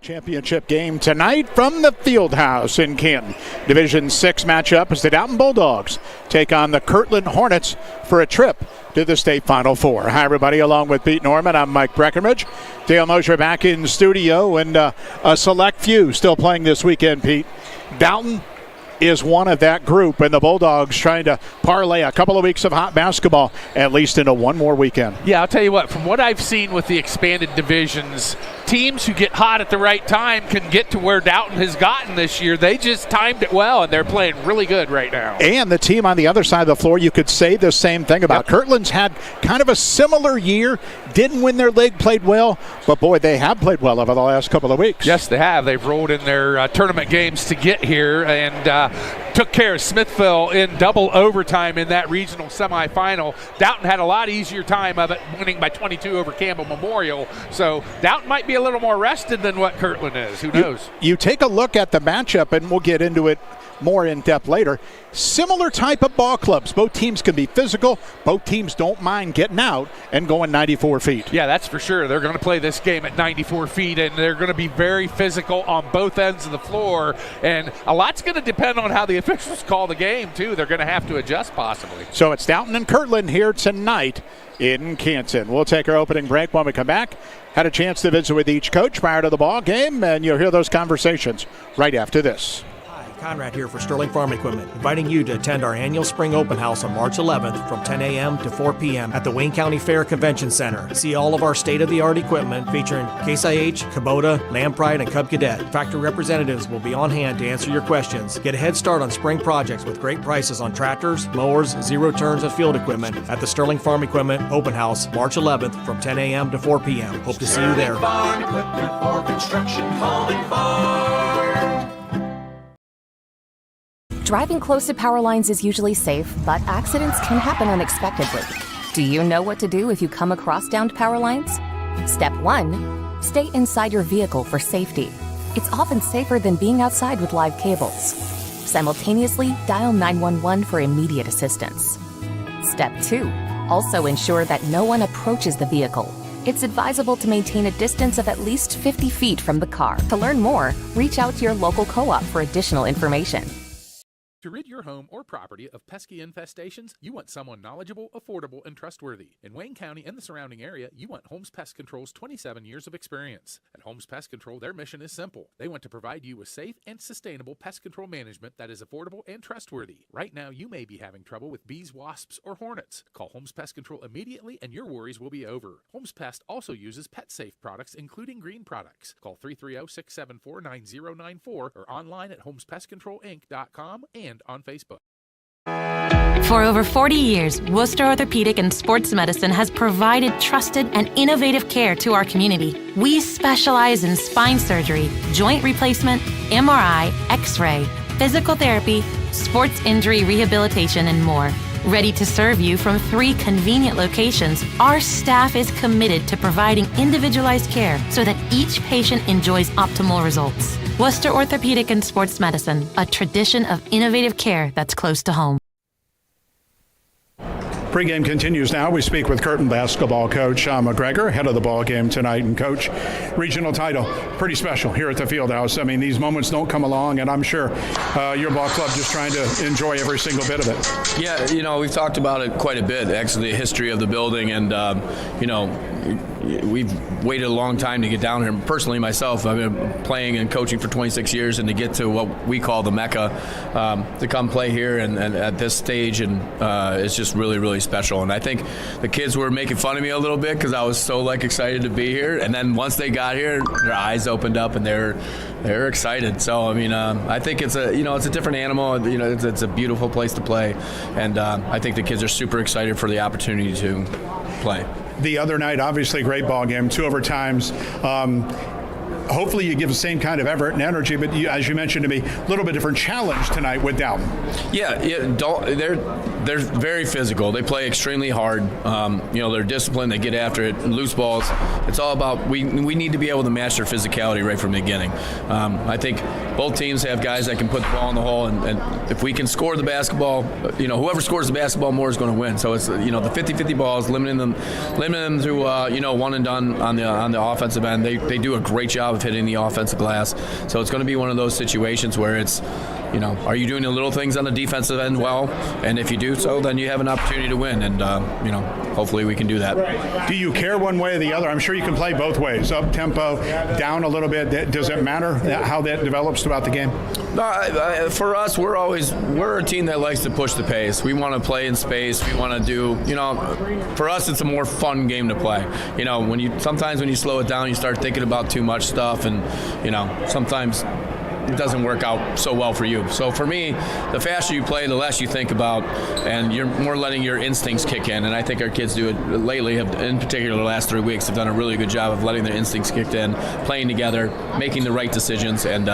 Championship game tonight from the Fieldhouse in Canton. Division 6 matchup as the Dalton Bulldogs take on the Kirtland Hornets for a trip to the state Final Four. Hi, everybody. Along with Pete Norman, I'm Mike Breckenridge. Dale Mosher back in studio, and a select few still playing this weekend, Pete. Dalton is one of that group, and the Bulldogs trying to parlay a couple of weeks of hot basketball at least into one more weekend. Yeah, I'll tell you what, from what I've seen with the expanded divisions, teams who get hot at the right time can get to where Dalton has gotten this year. They just timed it well, and they're playing really good right now. And the team on the other side of the floor, you could say the same thing about. Yep. Kirtland's had kind of a similar year. Didn't win their league, played well, but boy, they have played well over the last couple of weeks. Yes, they have. They've rolled in their tournament games to get here and took care of Smithville in double overtime in that regional semifinal. Dalton had a lot easier time of it, winning by 22 over Canton Memorial. So Dalton might be a little more rested than what Kirtland is. Who knows? You take a look at the matchup, and we'll get into it more in depth later. Similar type of ball clubs. Both teams can be physical. Both teams don't mind getting out and going 94 feet. Yeah, that's for sure. They're going to play this game at 94 feet, and they're going to be very physical on both ends of the floor. And a lot's going to depend on how the officials call the game, too. They're going to have to adjust possibly. So it's Dalton and Kirtland here tonight in Canton. We'll take our opening break. When we come back, had a chance to visit with each coach prior to the ball game, and you'll hear those conversations right after this. Conrad here for Sterling Farm Equipment, inviting you to attend our annual Spring Open House on March 11th from 10 a.m. to 4 p.m. at the Wayne County Fair Convention Center. See all of our state-of-the-art equipment featuring Case IH, Kubota, Lampride, and Cub Cadet. Factory representatives will be on hand to answer your questions. Get a head start on spring projects with great prices on tractors, mowers, zero turns, and field equipment at the Sterling Farm Equipment Open House March 11th from 10 a.m. to 4 p.m. Hope to see you there. Farm Equipment for construction, calling farm. Driving close to power lines is usually safe, but accidents can happen unexpectedly. Do you know what to do if you come across downed power lines? Step 1, stay inside your vehicle for safety. It's often safer than being outside with live cables. Simultaneously, dial 911 for immediate assistance. Step 2, also ensure that no one approaches the vehicle. It's advisable to maintain a distance of at least 50 feet from the car. To learn more, reach out to your local co-op for additional information. To rid your home or property of pesky infestations, you want someone knowledgeable, affordable, and trustworthy. In Wayne County and the surrounding area, you want Holmes Pest Control's 27 years of experience. At Holmes Pest Control, their mission is simple. They want to provide you with safe and sustainable pest control management that is affordable and trustworthy. Right now, you may be having trouble with bees, wasps, or hornets. Call Holmes Pest Control immediately and your worries will be over. Holmes Pest also uses pet-safe products, including green products. Call 330-674-9094 or online at homespestcontrolinc.com and on Facebook. For over 40 years, Worcester Orthopedic and Sports Medicine has provided trusted and innovative care to our community. We specialize in spine surgery, joint replacement, MRI, X-ray, physical therapy, sports injury rehabilitation, and more. Ready to serve you from 3 convenient locations, our staff is committed to providing individualized care so that each patient enjoys optimal results. Worcester Orthopedic and Sports Medicine, a tradition of innovative care that's close to home. Pre-game continues now. We speak with Kirtland basketball coach Sean McGregor, head of the ball game tonight. And coach, regional title, pretty special here at the Fieldhouse. I mean, these moments don't come along, and I'm sure your ball club just trying to enjoy every single bit of it. Yeah, we've talked about it quite a bit, actually, the history of the building, and, we've waited a long time to get down here. Personally, myself, I've been playing and coaching for 26 years, and to get to what we call the Mecca, to come play here and at this stage, and it's just really, really special. And I think the kids were making fun of me a little bit because I was so excited to be here. And then once they got here, their eyes opened up and they're excited. So I think it's a different animal. It's a beautiful place to play, and I think the kids are super excited for the opportunity to play. The other night, obviously, great ball game, 2 overtimes. Hopefully you give the same kind of effort and energy, but as you mentioned to me, a little bit different challenge tonight with Dalton. Yeah, they're very physical. They play extremely hard. They're disciplined. They get after it. Loose balls. It's all about we need to be able to match their physicality right from the beginning. I think both teams have guys that can put the ball in the hole, and if we can score the basketball, whoever scores the basketball more is going to win. So it's the 50-50 balls, limiting them to one and done on the offensive end. They do a great job of hitting the offensive glass. So it's going to be one of those situations where it's, are you doing the little things on the defensive end well? And if you do so, then you have an opportunity to win. And, hopefully we can do that. Do you care one way or the other? I'm sure you can play both ways, up tempo, down a little bit. Does it matter how that develops throughout the game? For us, we're a team that likes to push the pace. We want to play in space. We want to do, for us, it's a more fun game to play. Sometimes when you slow it down, you start thinking about too much stuff, and, sometimes it doesn't work out so well for you. So for me, the faster you play, the less you think about, and you're more letting your instincts kick in. And I think our kids do it lately, in particular the last 3 weeks, have done a really good job of letting their instincts kick in, playing together, making the right decisions, and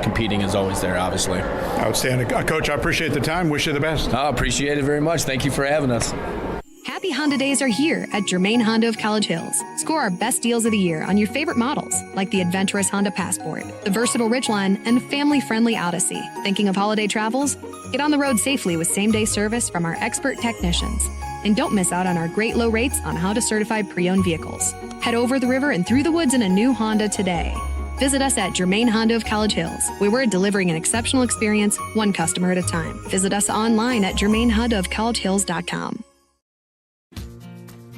competing is always there, obviously. Outstanding. Coach, I appreciate the time. Wish you the best. I appreciate it very much. Thank you for having us. Happy Honda Days are here at Germain Honda of College Hills. Score our best deals of the year on your favorite models, like the adventurous Honda Passport, the versatile Ridgeline, and family-friendly Odyssey. Thinking of holiday travels? Get on the road safely with same-day service from our expert technicians. And don't miss out on our great low rates on Honda certified pre-owned vehicles. Head over the river and through the woods in a new Honda today. Visit us at Germain Honda of College Hills, where we're delivering an exceptional experience, one customer at a time. Visit us online at germainhondaofcollegehills.com.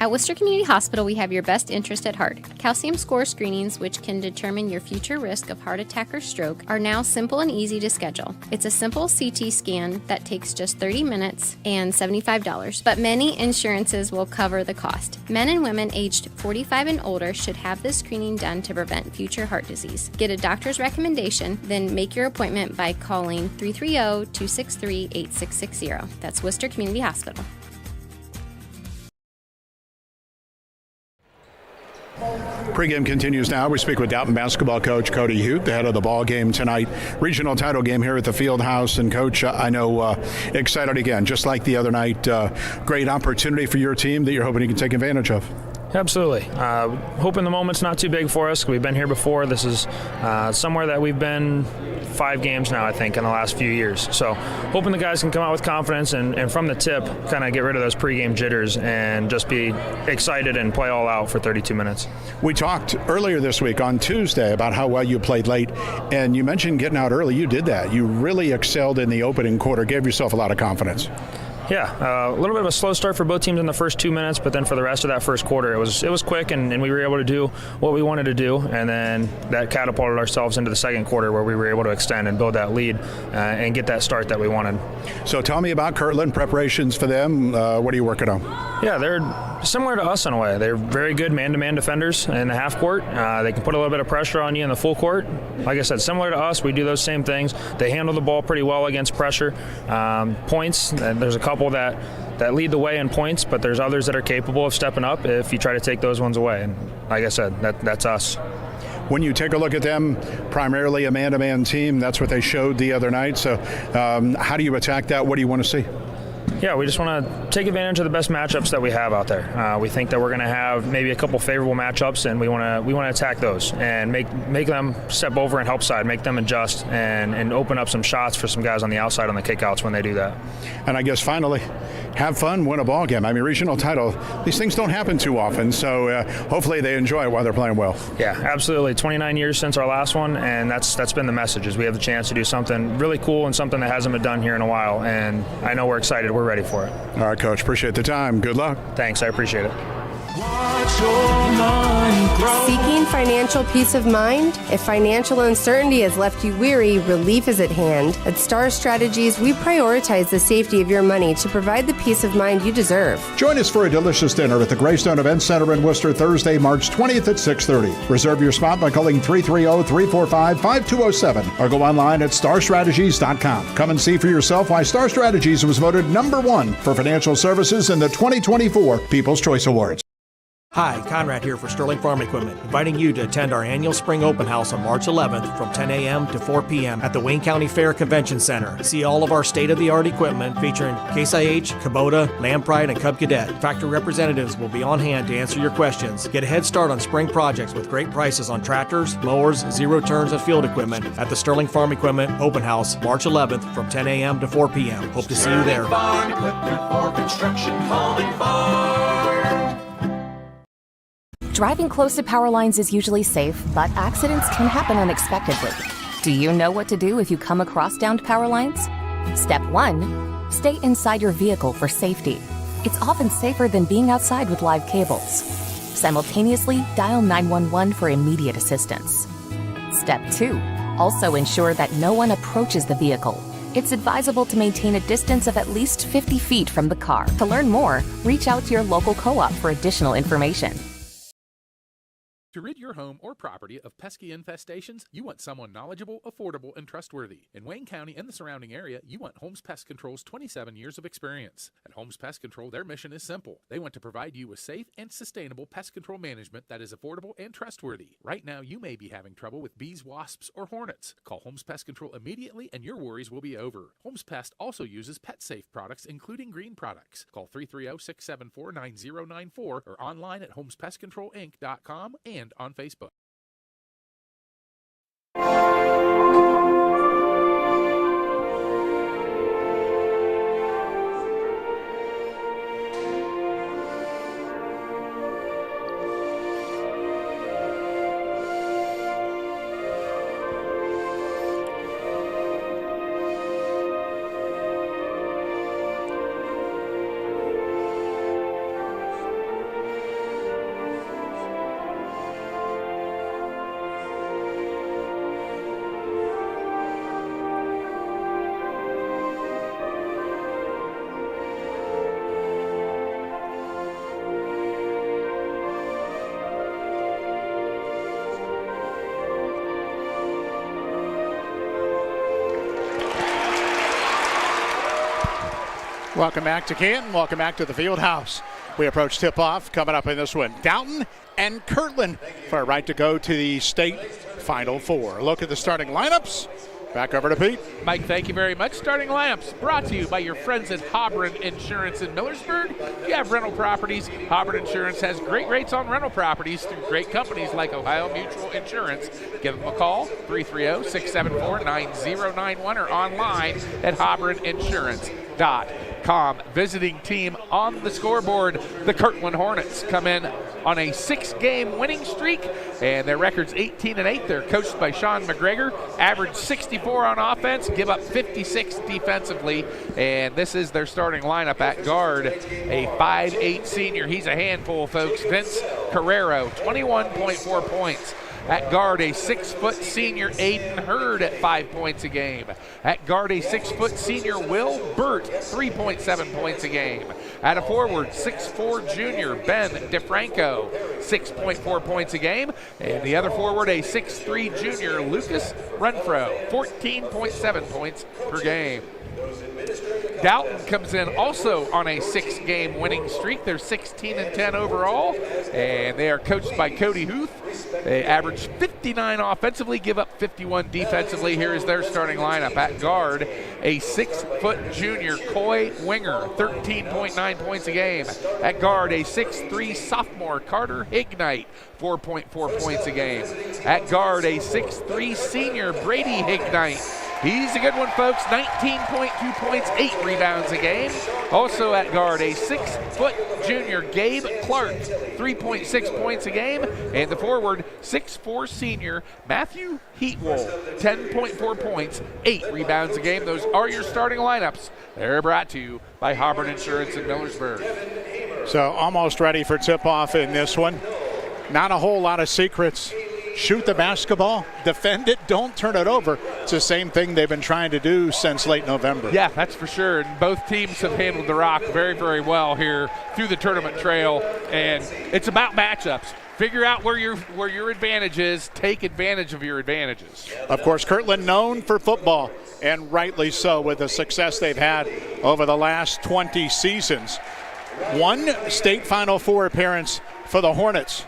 At Worcester Community Hospital, we have your best interest at heart. Calcium score screenings, which can determine your future risk of heart attack or stroke, are now simple and easy to schedule. It's a simple CT scan that takes just 30 minutes and $75, but many insurances will cover the cost. Men and women aged 45 and older should have this screening done to prevent future heart disease. Get a doctor's recommendation, then make your appointment by calling 330-263-8660. That's Worcester Community Hospital. Pregame continues now. We speak with Dalton basketball coach Cody Hute, the head of the ball game tonight. Regional title game here at the Fieldhouse. And, Coach, I know excited again, just like the other night. Great opportunity for your team that you're hoping you can take advantage of. Absolutely. Hoping the moment's not too big for us. We've been here before. This is somewhere that we've been 5 games now, I think, in the last few years. So hoping the guys can come out with confidence and from the tip kind of get rid of those pregame jitters and just be excited and play all out for 32 minutes. We talked earlier this week on Tuesday about how well you played late, and you mentioned getting out early. You did that. You really excelled in the opening quarter, gave yourself a lot of confidence. Yeah, a little bit of a slow start for both teams in the first 2 minutes, but then for the rest of that first quarter, it was quick, and we were able to do what we wanted to do, and then that catapulted ourselves into the second quarter where we were able to extend and build that lead and get that start that we wanted. So tell me about Kirtland, preparations for them. What are you working on? Yeah, they're similar to us in a way. They're very good man-to-man defenders in the half court. They can put a little bit of pressure on you in the full court. Like I said, similar to us, we do those same things. They handle the ball pretty well against pressure. Points, there's a couple that lead the way in points, but there's others that are capable of stepping up if you try to take those ones away. And like I said, that's us. When you take a look at them, primarily a man-to-man team, that's what they showed the other night. So how do you attack that? What do you want to see? Yeah, we just want to take advantage of the best matchups that we have out there. We think that we're going to have maybe a couple favorable matchups, and we want to attack those and make them step over and help side, make them adjust, and open up some shots for some guys on the outside on the kickouts when they do that. And I guess finally, have fun, win a ball game. I mean, regional title, these things don't happen too often, so hopefully they enjoy it while they're playing well. Yeah, absolutely. 29 years since our last one, and that's been the message, is we have the chance to do something really cool and something that hasn't been done here in a while, and I know we're excited. We're ready for it. All right, Coach, appreciate the time. Good luck. Thanks, I appreciate it. Seeking financial peace of mind? If financial uncertainty has left you weary, relief is at hand. At Star Strategies, we prioritize the safety of your money to provide the peace of mind you deserve. Join us for a delicious dinner at the Greystone Event Center in Worcester Thursday, March 20th at 6:30. Reserve your spot by calling 330-345-5207 or go online at starstrategies.com. Come and see for yourself why Star Strategies was voted #1 for financial services in the 2024 People's Choice Awards. Hi, Conrad here for Sterling Farm Equipment, inviting you to attend our annual Spring Open House on March 11th from 10 a.m. to 4 p.m. at the Wayne County Fair Convention Center. See all of our state-of-the-art equipment featuring Case IH, Kubota, Lampride, and Cub Cadet. Factory representatives will be on hand to answer your questions. Get a head start on spring projects with great prices on tractors, mowers, zero turns, and field equipment at the Sterling Farm Equipment Open House March 11th from 10 a.m. to 4 p.m. Hope to see you there. Farm equipment for construction, home and farm. Driving close to power lines is usually safe, but accidents can happen unexpectedly. Do you know what to do if you come across downed power lines? Step 1. Stay inside your vehicle for safety. It's often safer than being outside with live cables. Simultaneously, dial 911 for immediate assistance. Step 2. Also ensure that no one approaches the vehicle. It's advisable to maintain a distance of at least 50 feet from the car. To learn more, reach out to your local co-op for additional information. To rid your home or property of pesky infestations, you want someone knowledgeable, affordable, and trustworthy. In Wayne County and the surrounding area, you want Holmes Pest Control's 27 years of experience. At Holmes Pest Control, their mission is simple. They want to provide you with safe and sustainable pest control management that is affordable and trustworthy. Right now, you may be having trouble with bees, wasps, or hornets. Call Holmes Pest Control immediately and your worries will be over. Holmes Pest also uses pet-safe products, including green products. Call 330-674-9094 or online at homespestcontrolinc.com and on Facebook. Welcome back to Canton. Welcome back to the Fieldhouse. We approach tip-off coming up in this one. Dalton and Kirtland for a right to go to the state Final Four. Look at the starting lineups. Back over to Pete. Mike, thank you very much. Starting lineups brought to you by your friends at Hobron Insurance in Millersburg. If you have rental properties, Hobron Insurance has great rates on rental properties through great companies like Ohio Mutual Insurance. Give them a call, 330-674-9091 or online at hobroninsurance.com. Visiting team on the scoreboard, the Kirtland Hornets come in on a 6-game winning streak, and their record's 18-8. They're coached by Sean McGregor, average 64 on offense, give up 56 defensively, and this is their starting lineup. At guard, a 5'8 senior. He's a handful, folks. Vince Carrero, 21.4 points. At guard, a 6-foot senior Aiden Hurd at 5 points a game. At guard, a 6-foot senior Will Burt, 3.7 points a game. At a forward, 6'4 junior Ben DeFranco, 6.4 points a game. And the other forward, a 6'3 junior Lucas Renfro, 14.7 points per game. Dalton comes in also on a 6-game winning streak. They're 16-10 overall, and they are coached by Cody Huth. They average 59 offensively, give up 51 defensively. Here is their starting lineup. At guard, a 6-foot junior Coy Winger, 13.9 points a game. At guard, a 6'3 sophomore Carter Hignite, 4.4 points a game. At guard, a 6'3 senior Brady Hignite. He's a good one, folks. 19.2 points, 8 rebounds a game. Also at guard, a 6-foot junior Gabe Clark, 3.6 points a game. And the forward, 6'4 senior Matthew Heatwold, 10.4 points, 8 rebounds a game. Those are your starting lineups. They're brought to you by Hobron Insurance in Millersburg. So almost ready for tip-off in this one. Not a whole lot of secrets. Shoot the basketball, defend it, don't turn it over. It's the same thing they've been trying to do since late November. Yeah, that's for sure. And both teams have handled the rock very, very well here through the tournament trail. And it's about matchups. Figure out where your advantage is. Take advantage of your advantages. Of course, Kirtland known for football, and rightly so with the success they've had over the last 20 seasons. One state Final Four appearance for the Hornets.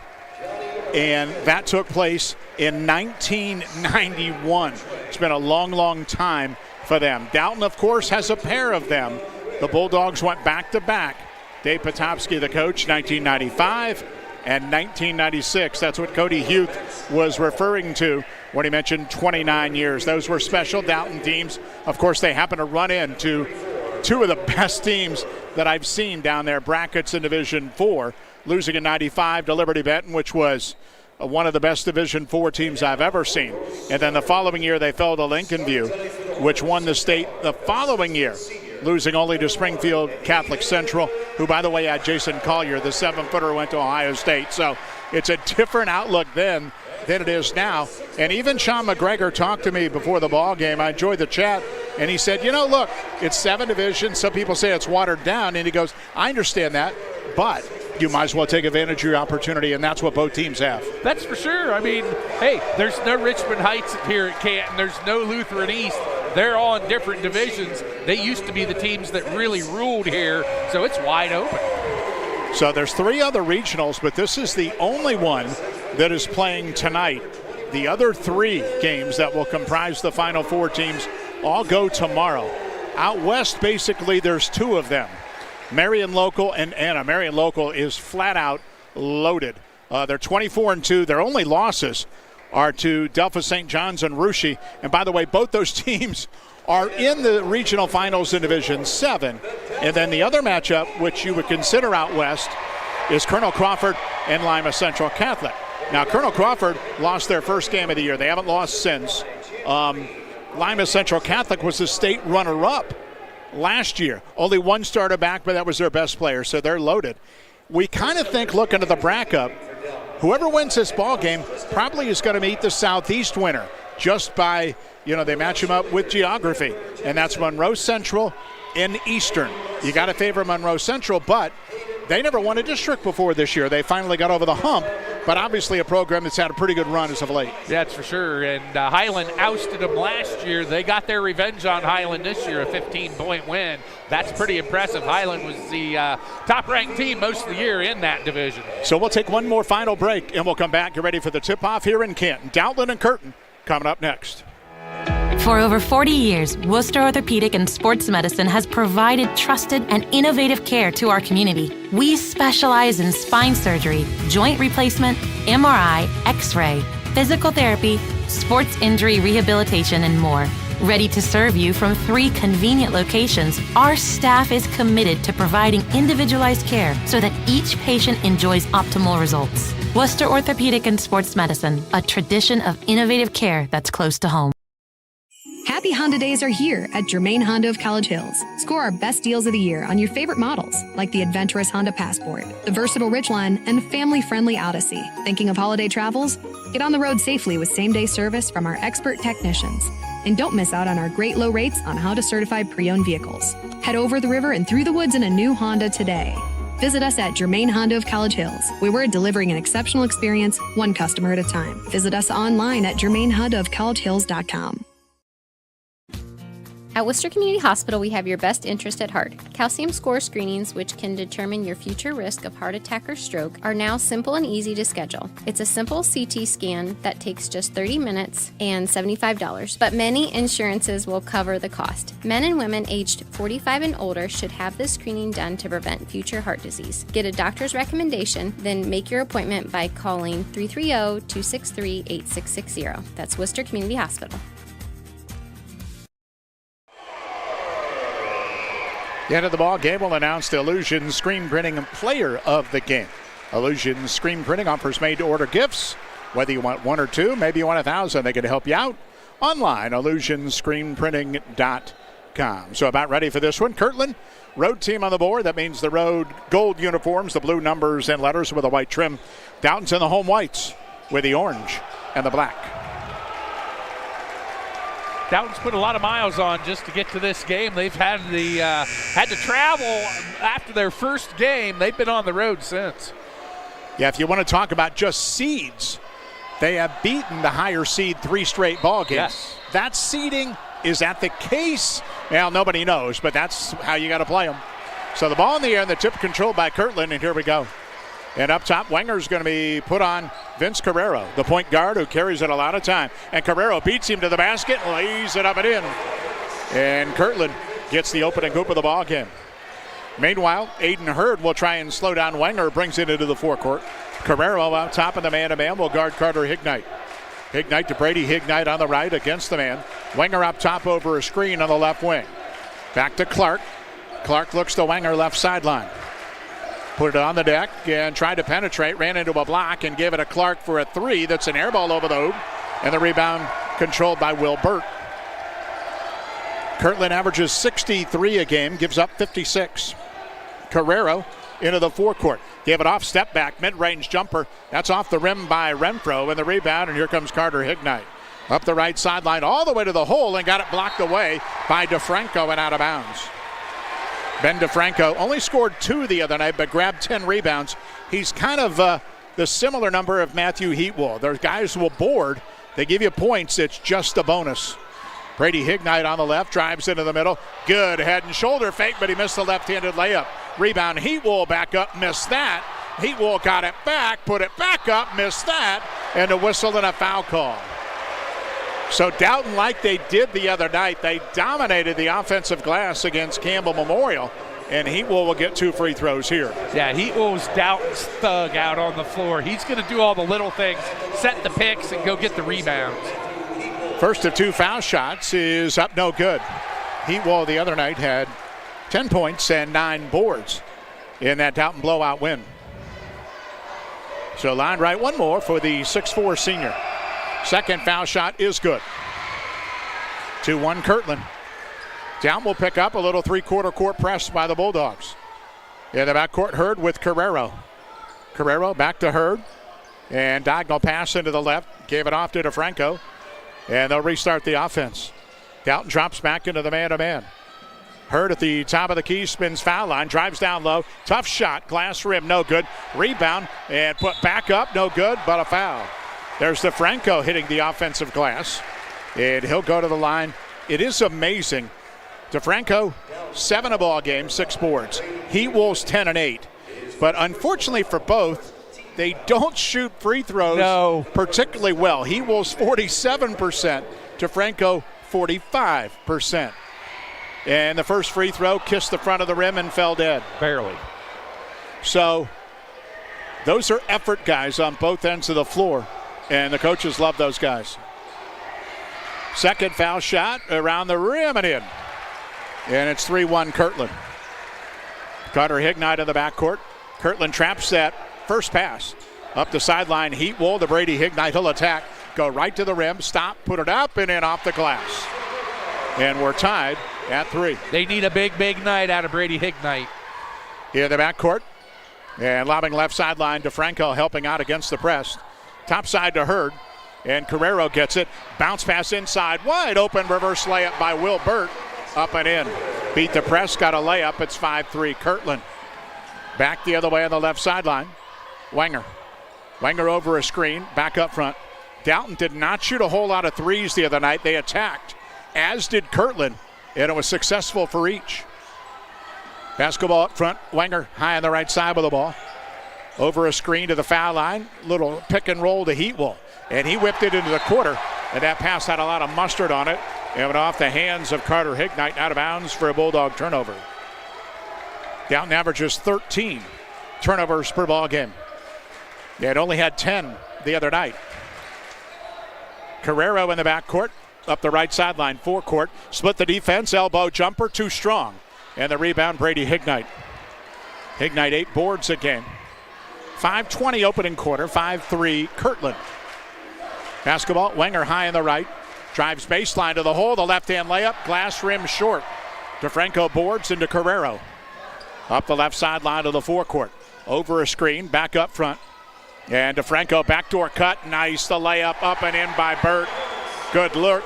And that took place in 1991. It's been a long, long time for them. Dalton, of course, has a pair of them. The Bulldogs went back-to-back. Dave Potopsky, the coach, 1995 and 1996. That's what Cody Huth was referring to when he mentioned 29 years. Those were special Dalton teams. Of course, they happen to run into two of the best teams that I've seen down there, brackets in Division 4, losing in 95 to Liberty Benton, which was one of the best Division 4 teams I've ever seen. And then the following year, they fell to Lincoln View, which won the state the following year, losing only to Springfield Catholic Central, who, by the way, had Jason Collier, the 7-footer, went to Ohio State. So it's a different outlook then than it is now. And even Sean McGregor talked to me before the ball game. I enjoyed the chat, and he said, look, it's 7 divisions. Some people say it's watered down, and he goes, I understand that, but you might as well take advantage of your opportunity, and that's what both teams have. That's for sure. I mean, hey, there's no Richmond Heights here at Canton. There's no Lutheran East. They're all in different divisions. They used to be the teams that really ruled here, so it's wide open. So there's 3 other regionals, but this is the only one that is playing tonight. The other 3 games that will comprise the Final 4 teams all go tomorrow. Out west, basically, there's 2 of them. Marion Local and Anna. Marion Local is flat out loaded. They're 24-2. Their only losses are to Delphos St. John's and Russia. And by the way, both those teams are in the regional finals in Division 7. And then the other matchup, which you would consider out west, is Colonel Crawford and Lima Central Catholic. Now, Colonel Crawford lost their first game of the year. They haven't lost since. Lima Central Catholic was the state runner-up last year. Only 1 starter back, but that was their best player, so they're loaded. We kind of think, looking at the bracket, whoever wins this ball game probably is going to meet the Southeast winner just by, they match them up with geography, and that's Monroe Central and Eastern. You got to favor Monroe Central, but they never won a district before this year. They finally got over the hump, but obviously a program that's had a pretty good run as of late. Yeah, that's for sure. And Highland ousted them last year. They got their revenge on Highland this year, a 15-point win. That's pretty impressive. Highland was the top-ranked team most of the year in that division. So we'll take one more final break, and we'll come back. Get ready for the tip-off here in Canton. Dalton and Kirtland coming up next. For over 40 years, Worcester Orthopedic and Sports Medicine has provided trusted and innovative care to our community. We specialize in spine surgery, joint replacement, MRI, X-ray, physical therapy, sports injury rehabilitation, and more. Ready to serve you from 3 convenient locations, our staff is committed to providing individualized care so that each patient enjoys optimal results. Worcester Orthopedic and Sports Medicine, a tradition of innovative care that's close to home. Happy Honda Days are here at Germain Honda of College Hills. Score our best deals of the year on your favorite models, like the adventurous Honda Passport, the versatile Ridgeline, and family-friendly Odyssey. Thinking of holiday travels? Get on the road safely with same-day service from our expert technicians. And don't miss out on our great low rates on Honda certified pre-owned vehicles. Head over the river and through the woods in a new Honda today. Visit us at Germain Honda of College Hills, where we're delivering an exceptional experience, one customer at a time. Visit us online at germainhondaofcollegehills.com. At Worcester Community Hospital, we have your best interest at heart. Calcium score screenings, which can determine your future risk of heart attack or stroke, are now simple and easy to schedule. It's a simple CT scan that takes just 30 minutes and $75, but many insurances will cover the cost. Men and women aged 45 and older should have this screening done to prevent future heart disease. Get a doctor's recommendation, then make your appointment by calling 330-263-8660. That's Worcester Community Hospital. The end of the ball game will announce the Illusion Screen Printing Player of the Game. Illusion Screen Printing offers made-to-order gifts. Whether you want 1 or 2, maybe you want 1,000, they can help you out. Online, illusionscreenprinting.com. So about ready for this one. Kirtland, road team on the board. That means the road gold uniforms, the blue numbers and letters with a white trim. Dalton's in the home whites with the orange and the black. Dalton's put a lot of miles on just to get to this game. They've had to travel after their first game. They've been on the road since. Yeah, if you want to talk about just seeds, they have beaten the higher seed 3 straight ball games. Yes. That seeding is at the case. Well, nobody knows, but that's how you got to play them. So the ball in the air and the tip controlled by Kirtland, and here we go. And up top, Wenger's going to be put on Vince Carrero, the point guard who carries it a lot of time. And Carrero beats him to the basket, lays it up and in. And Kirtland gets the opening hoop of the ball game. Meanwhile, Aiden Hurd will try and slow down Wenger, brings it into the forecourt. Carrero out top in the man-to-man will guard Carter Hignite. Hignite to Brady Hignite on the right against the man. Wenger up top over a screen on the left wing. Back to Clark. Clark looks to Wenger left sideline. Put it on the deck and tried to penetrate, ran into a block and gave it to Clark for a three. That's an air ball over the hoop. And the rebound controlled by Will Burt. Kirtland averages 63 a game, gives up 56. Carrero into the forecourt. Gave it off, step back, mid-range jumper. That's off the rim by Renfro, and the rebound, and here comes Carter Hignite. Up the right sideline all the way to the hole and got it blocked away by DeFranco and out of bounds. Ben DeFranco only scored 2 the other night, but grabbed 10 rebounds. He's kind of the similar number of Matthew Heatwell. There's guys who will board. They give you points. It's just a bonus. Brady Hignite on the left, drives into the middle. Good head and shoulder fake, but he missed the left-handed layup. Rebound, Heatwell back up, missed that. Heatwell got it back, put it back up, missed that, and a whistle and a foul call. So Dalton, like they did the other night, they dominated the offensive glass against Campbell Memorial, and Heatwell will get 2 free throws here. Yeah, Heatwell's Dalton's thug out on the floor. He's going to do all the little things, set the picks, and go get the rebounds. First of 2 foul shots is up, no good. Heatwell the other night had 10 points and 9 boards in that Dalton blowout win. So line right one more for the 6'4 senior. Second foul shot is good. 2-1 Kirtland. Dalton will pick up a little 3-quarter court press by the Bulldogs. In the backcourt, Hurd with Carrero. Carrero back to Hurd. And diagonal pass into the left. Gave it off to DeFranco. And they'll restart the offense. Dalton drops back into the man-to-man. Hurd at the top of the key, spins foul line, drives down low. Tough shot, glass rim, no good. Rebound and put back up, no good, but a foul. There's DeFranco hitting the offensive glass. And he'll go to the line. It is amazing. DeFranco, 7 a ball game, 6 boards. Heatwell's 10 and 8. But unfortunately for both, they don't shoot free throws particularly well. Heatwell's 47%, DeFranco 45%. And the first free throw kissed the front of the rim and fell dead. Barely. So those are effort guys on both ends of the floor, and the coaches love those guys. Second foul shot around the rim and in. And it's 3-1 Kirtland. Carter Hignite in the backcourt. Kirtland traps that first pass. Up the sideline, Heatwell to Brady Hignite. He'll attack. Go right to the rim. Stop. Put it up and in off the glass. And we're tied at 3. They need a big night out of Brady Hignite. In the backcourt. And lobbing left sideline. DeFranco helping out against the press. Top side to Hurd. And Carrero gets it. Bounce pass inside. Wide open reverse layup by Will Burt. Up and in. Beat the press. Got a layup. It's 5-3 Kirtland. Back the other way on the left sideline. Wenger. Wenger over a screen. Back up front. Dalton did not shoot a whole lot of threes the other night. They attacked, as did Kirtland, and it was successful for each. Basketball up front. Wenger high on the right side of the ball. Over a screen to the foul line. Little pick and roll to Heatwell. And he whipped it into the quarter. And that pass had a lot of mustard on it. And went off the hands of Carter Hignite, out of bounds for a Bulldog turnover. Dalton averages 13 turnovers per ball game. They had only had 10 the other night. Carrero in the backcourt. Up the right sideline, forecourt. Split the defense, elbow jumper, too strong. And the rebound, Brady Hignite. Hignite 8 boards a game. 5:20 opening quarter, 5-3 Kirtland. Basketball, Wenger high on the right. Drives baseline to the hole, the left-hand layup, glass rim short. DeFranco boards into Carrero. Up the left sideline to the forecourt. Over a screen, back up front. And DeFranco backdoor cut, nice. The layup up and in by Burt. Good look.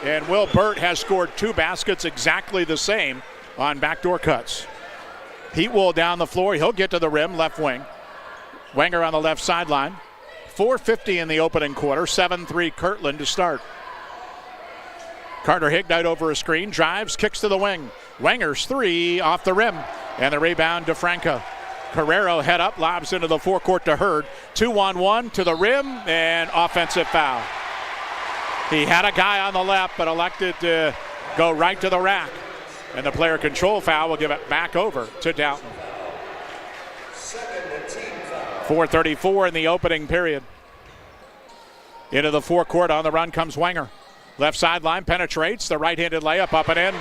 And Will Burt has scored 2 baskets exactly the same on backdoor cuts. Heatwell down the floor, he'll get to the rim, left wing. Wenger on the left sideline. 4:50 in the opening quarter, 7-3 Kirtland to start. Carter Hignite over a screen, drives, kicks to the wing. Wenger's 3 off the rim. And the rebound, DeFranco. Carrero head up, lobs into the forecourt to Hurd. 2-on-1 to the rim, and offensive foul. He had a guy on the left, but elected to go right to the rack. And the player control foul will give it back over to Dalton. 4:34 in the opening period. Into the forecourt, on the run comes Wenger. Left sideline, penetrates, the right-handed layup up and in.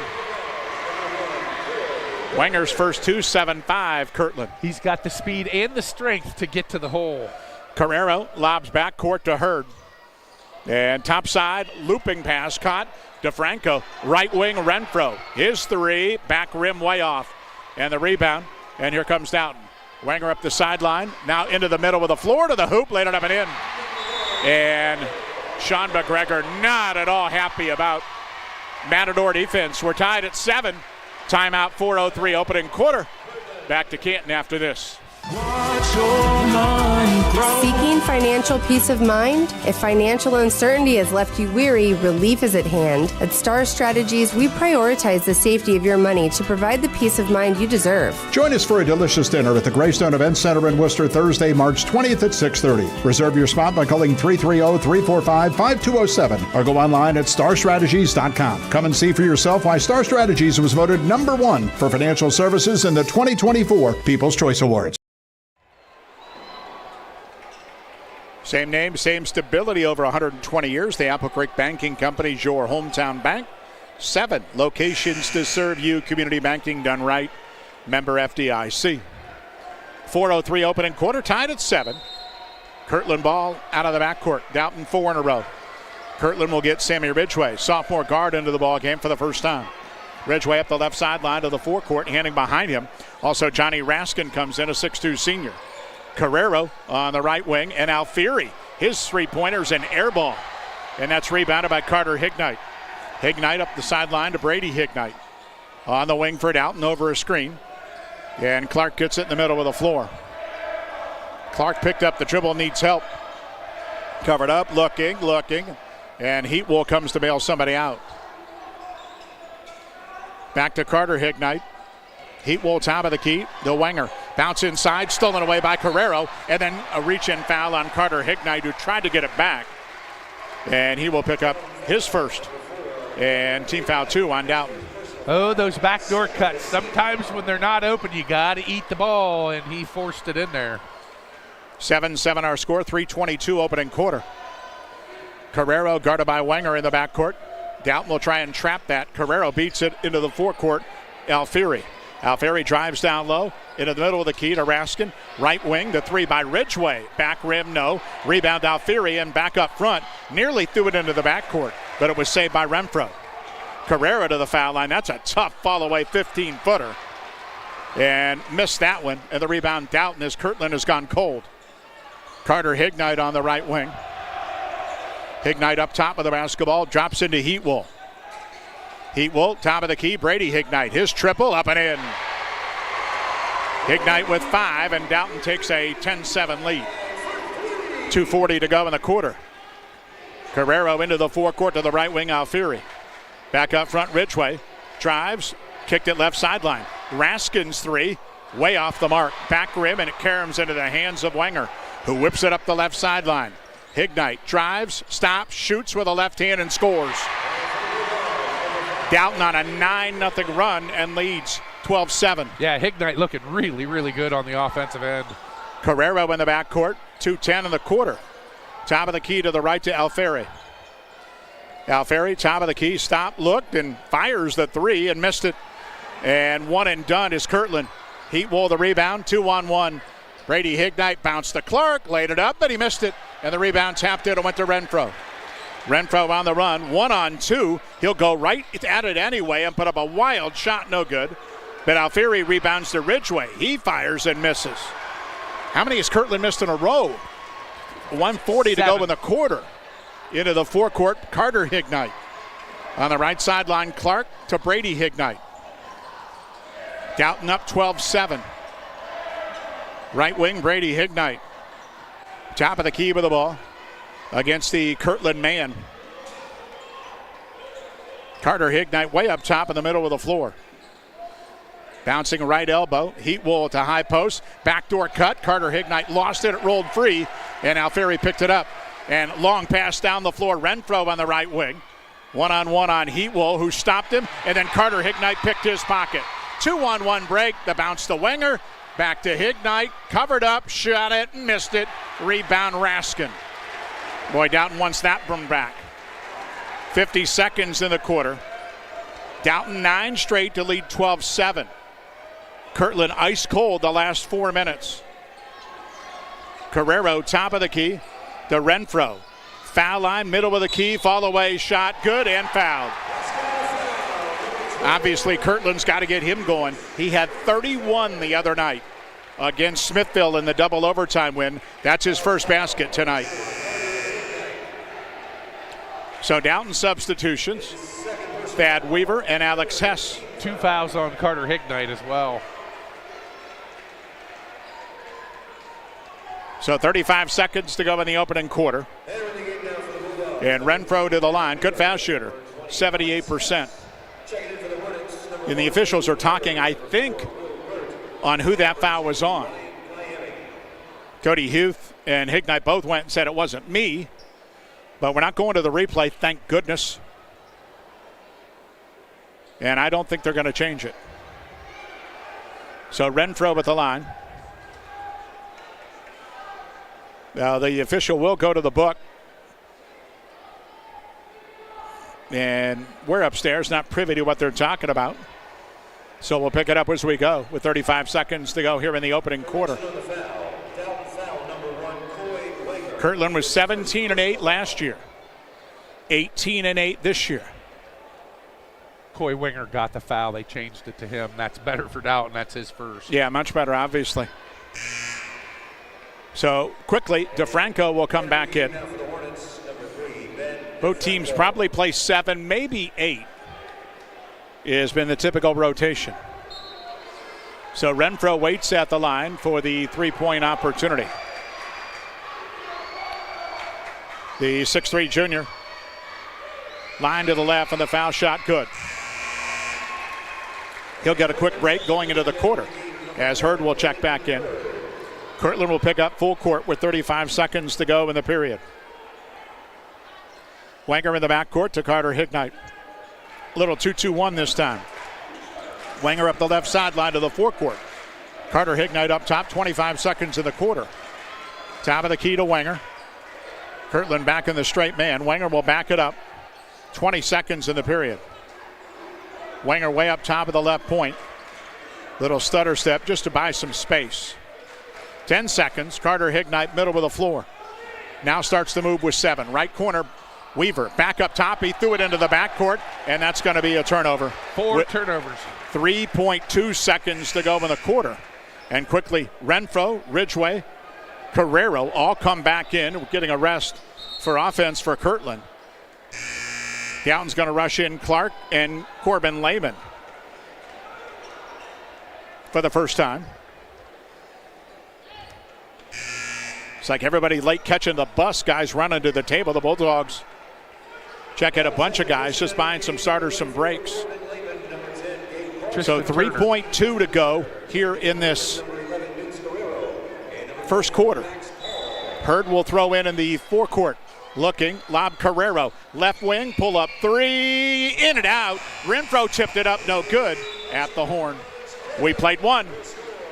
Wenger's first two, 7-5, Kirtland. He's got the speed and the strength to get to the hole. Carrero lobs back court to Hurd. And top side, looping pass caught. DeFranco, right wing, Renfro. His three, back rim way off. And the rebound, and here comes Dalton. Wenger up the sideline, now into the middle with the floor to the hoop, laid it up and in. And Sean McGregor not at all happy about Matador defense. We're tied at 7. Timeout, 4:03 opening quarter. Back to Canton after this. Seeking financial peace of mind? If financial uncertainty has left you weary, relief is at hand. At Star Strategies, we prioritize the safety of your money to provide the peace of mind you deserve. Join us for a delicious dinner at the Greystone Event Center in Worcester Thursday, March 20th at 6:30. Reserve your spot by calling 330-345-5207 or go online at starstrategies.com. Come and see for yourself why Star Strategies was voted #1 for financial services in the 2024 People's Choice Awards. Same name, same stability over 120 years. The Apple Creek Banking Company's your hometown bank. 7 locations to serve you. Community banking done right. Member FDIC. 4:03 opening quarter, tied at 7. Kirtland ball out of the backcourt. Dalton 4 in a row. Kirtland will get Sammy Ridgway, sophomore guard, into the ball game for the first time. Ridgway up the left sideline to the forecourt, handing behind him. Also, Johnny Raskin comes in, a 6'2 senior. Carrero on the right wing, and Alfieri, his three-pointers an air ball. And that's rebounded by Carter Hignite. Hignite up the sideline to Brady Hignite. On the wing for Dalton over a screen. And Clark gets it in the middle of the floor. Clark picked up the dribble, needs help. Covered up, looking, and Heatwell comes to bail somebody out. Back to Carter Hignite. Heatwell top of the key, the Wenger. Bounce inside, stolen away by Carrero, and then a reach-in foul on Carter Hignite, who tried to get it back. And he will pick up his first. And team foul 2 on Dalton. Oh, those backdoor cuts. Sometimes when they're not open, you got to eat the ball, and he forced it in there. 7-7 our score, 3:22 opening quarter. Carrero guarded by Wenger in the backcourt. Dalton will try and trap that. Carrero beats it into the forecourt. Alfieri drives down low into the middle of the key to Raskin. Right wing, the three by Ridgway. Back rim, no. Rebound Alfieri, and back up front. Nearly threw it into the backcourt, but it was saved by Renfro. Carrera to the foul line. That's a tough fall-away 15-footer. And missed that one. And the rebound, Dalton, as Kirtland has gone cold. Carter Hignite on the right wing. Hignite up top of the basketball. Drops into Heatwell. Heatwell, top of the key. Brady Hignite. His triple up and in. Hignite with 5, and Dalton takes a 10-7 lead. 2:40 to go in the quarter. Carrero into the forecourt to the right wing, Alfieri. Back up front, Ridgway. Drives, kicked it left sideline. Raskin's three, way off the mark. Back rim, and it caroms into the hands of Wenger, who whips it up the left sideline. Hignite drives, stops, shoots with a left hand, and scores. Dalton on a 9-0 run and leads 12-7. Yeah, Hignite looking really, really good on the offensive end. Carrero in the backcourt, 2:10 in the quarter. Top of the key to the right to Alfieri. Alfieri, top of the key, stopped, looked, and fires the three and missed it. And one and done is Kirtland. Heatwell the rebound, 2-on-1. Brady Hignite bounced to Clark, laid it up, but he missed it. And the rebound tapped in and went to Renfro. Renfro on the run, 1-on-2. He'll go right at it anyway and put up a wild shot, no good. But Alfieri rebounds to Ridgway. He fires and misses. How many has Kirtland missed in a row? 1:40 to go in the quarter. Into the forecourt, Carter Hignite. On the right sideline, Clark to Brady Hignite. Dalton up 12-7. Right wing, Brady Hignite. Top of the key with the ball against the Kirtland man. Carter Hignite way up top in the middle of the floor. Bouncing right elbow. Heatwell to high post. Backdoor cut. Carter Hignite lost it. It rolled free. And Alfieri picked it up. And long pass down the floor. Renfro on the right wing. One-on-one on Heatwell, who stopped him. And then Carter Hignite picked his pocket. 2-on-1 break. The bounce to Wenger. Back to Hignite. Covered up. Shot it and missed it. Rebound Raskin. Boy, Dalton wants that one back. 50 seconds in the quarter. Dalton 9 straight to lead 12-7. Kirtland ice cold the last 4 minutes. Carrero, top of the key to Renfro. Foul line, middle of the key, fall away shot, good and fouled. Obviously, Kirtland's got to get him going. He had 31 the other night against Smithville in the double overtime win. That's his first basket tonight. So Dalton substitutions. Thad Weaver and Alex Hess. 2 fouls on Carter Hignite as well. So 35 seconds to go in the opening quarter. And Renfro to the line. Good foul shooter. 78%. And the officials are talking, I think, on who that foul was on. Cody Huth and Hignite both went and said it wasn't me. But we're not going to the replay, thank goodness. And I don't think they're going to change it. So Renfro with the line. Now the official will go to the book. And we're upstairs, not privy to what they're talking about. So we'll pick it up as we go with 35 seconds to go here in the opening quarter. Kirtland was 17-8 last year. 18-8 this year. Coy Winger got the foul. They changed it to him. That's better for Dalton. That's his first. Yeah, much better, obviously. So quickly, DeFranco will come back in. Both teams probably play 7, maybe 8. Has been the typical rotation. So Renfro waits at the line for the three-point opportunity. The 6'3 junior. Line to the left and the foul shot good. He'll get a quick break going into the quarter as Hurd will check back in. Kirtland will pick up full court with 35 seconds to go in the period. Wenger in the backcourt to Carter Hignite. Little 2-2-1 this time. Wenger up the left sideline to the forecourt. Carter Hignite up top, 25 seconds in the quarter. Top of the key to Wenger. Kirtland back in the straight man. Wenger will back it up. 20 seconds in the period. Wenger way up top of the left point. Little stutter step just to buy some space. 10 seconds. Carter Hignite middle of the floor. Now starts the move with 7. Right corner. Weaver back up top. He threw it into the backcourt, and that's going to be a turnover. 4 turnovers. 3.2 seconds to go in the quarter. And quickly, Renfro, Ridgway, Carrero all come back in. We're getting a rest for offense for Kirtland. Dalton's going to rush in Clark and Corbin Lehman for the first time. It's like everybody late catching the bus. Guys running to the table. The Bulldogs check out a bunch of guys just buying some starters, some breaks. So 3.2 to go here in this first quarter. Hurd will throw in the forecourt. Looking, lob Carrero. Left wing, pull up 3, in and out. Renfro tipped it up, no good at the horn. We played 1.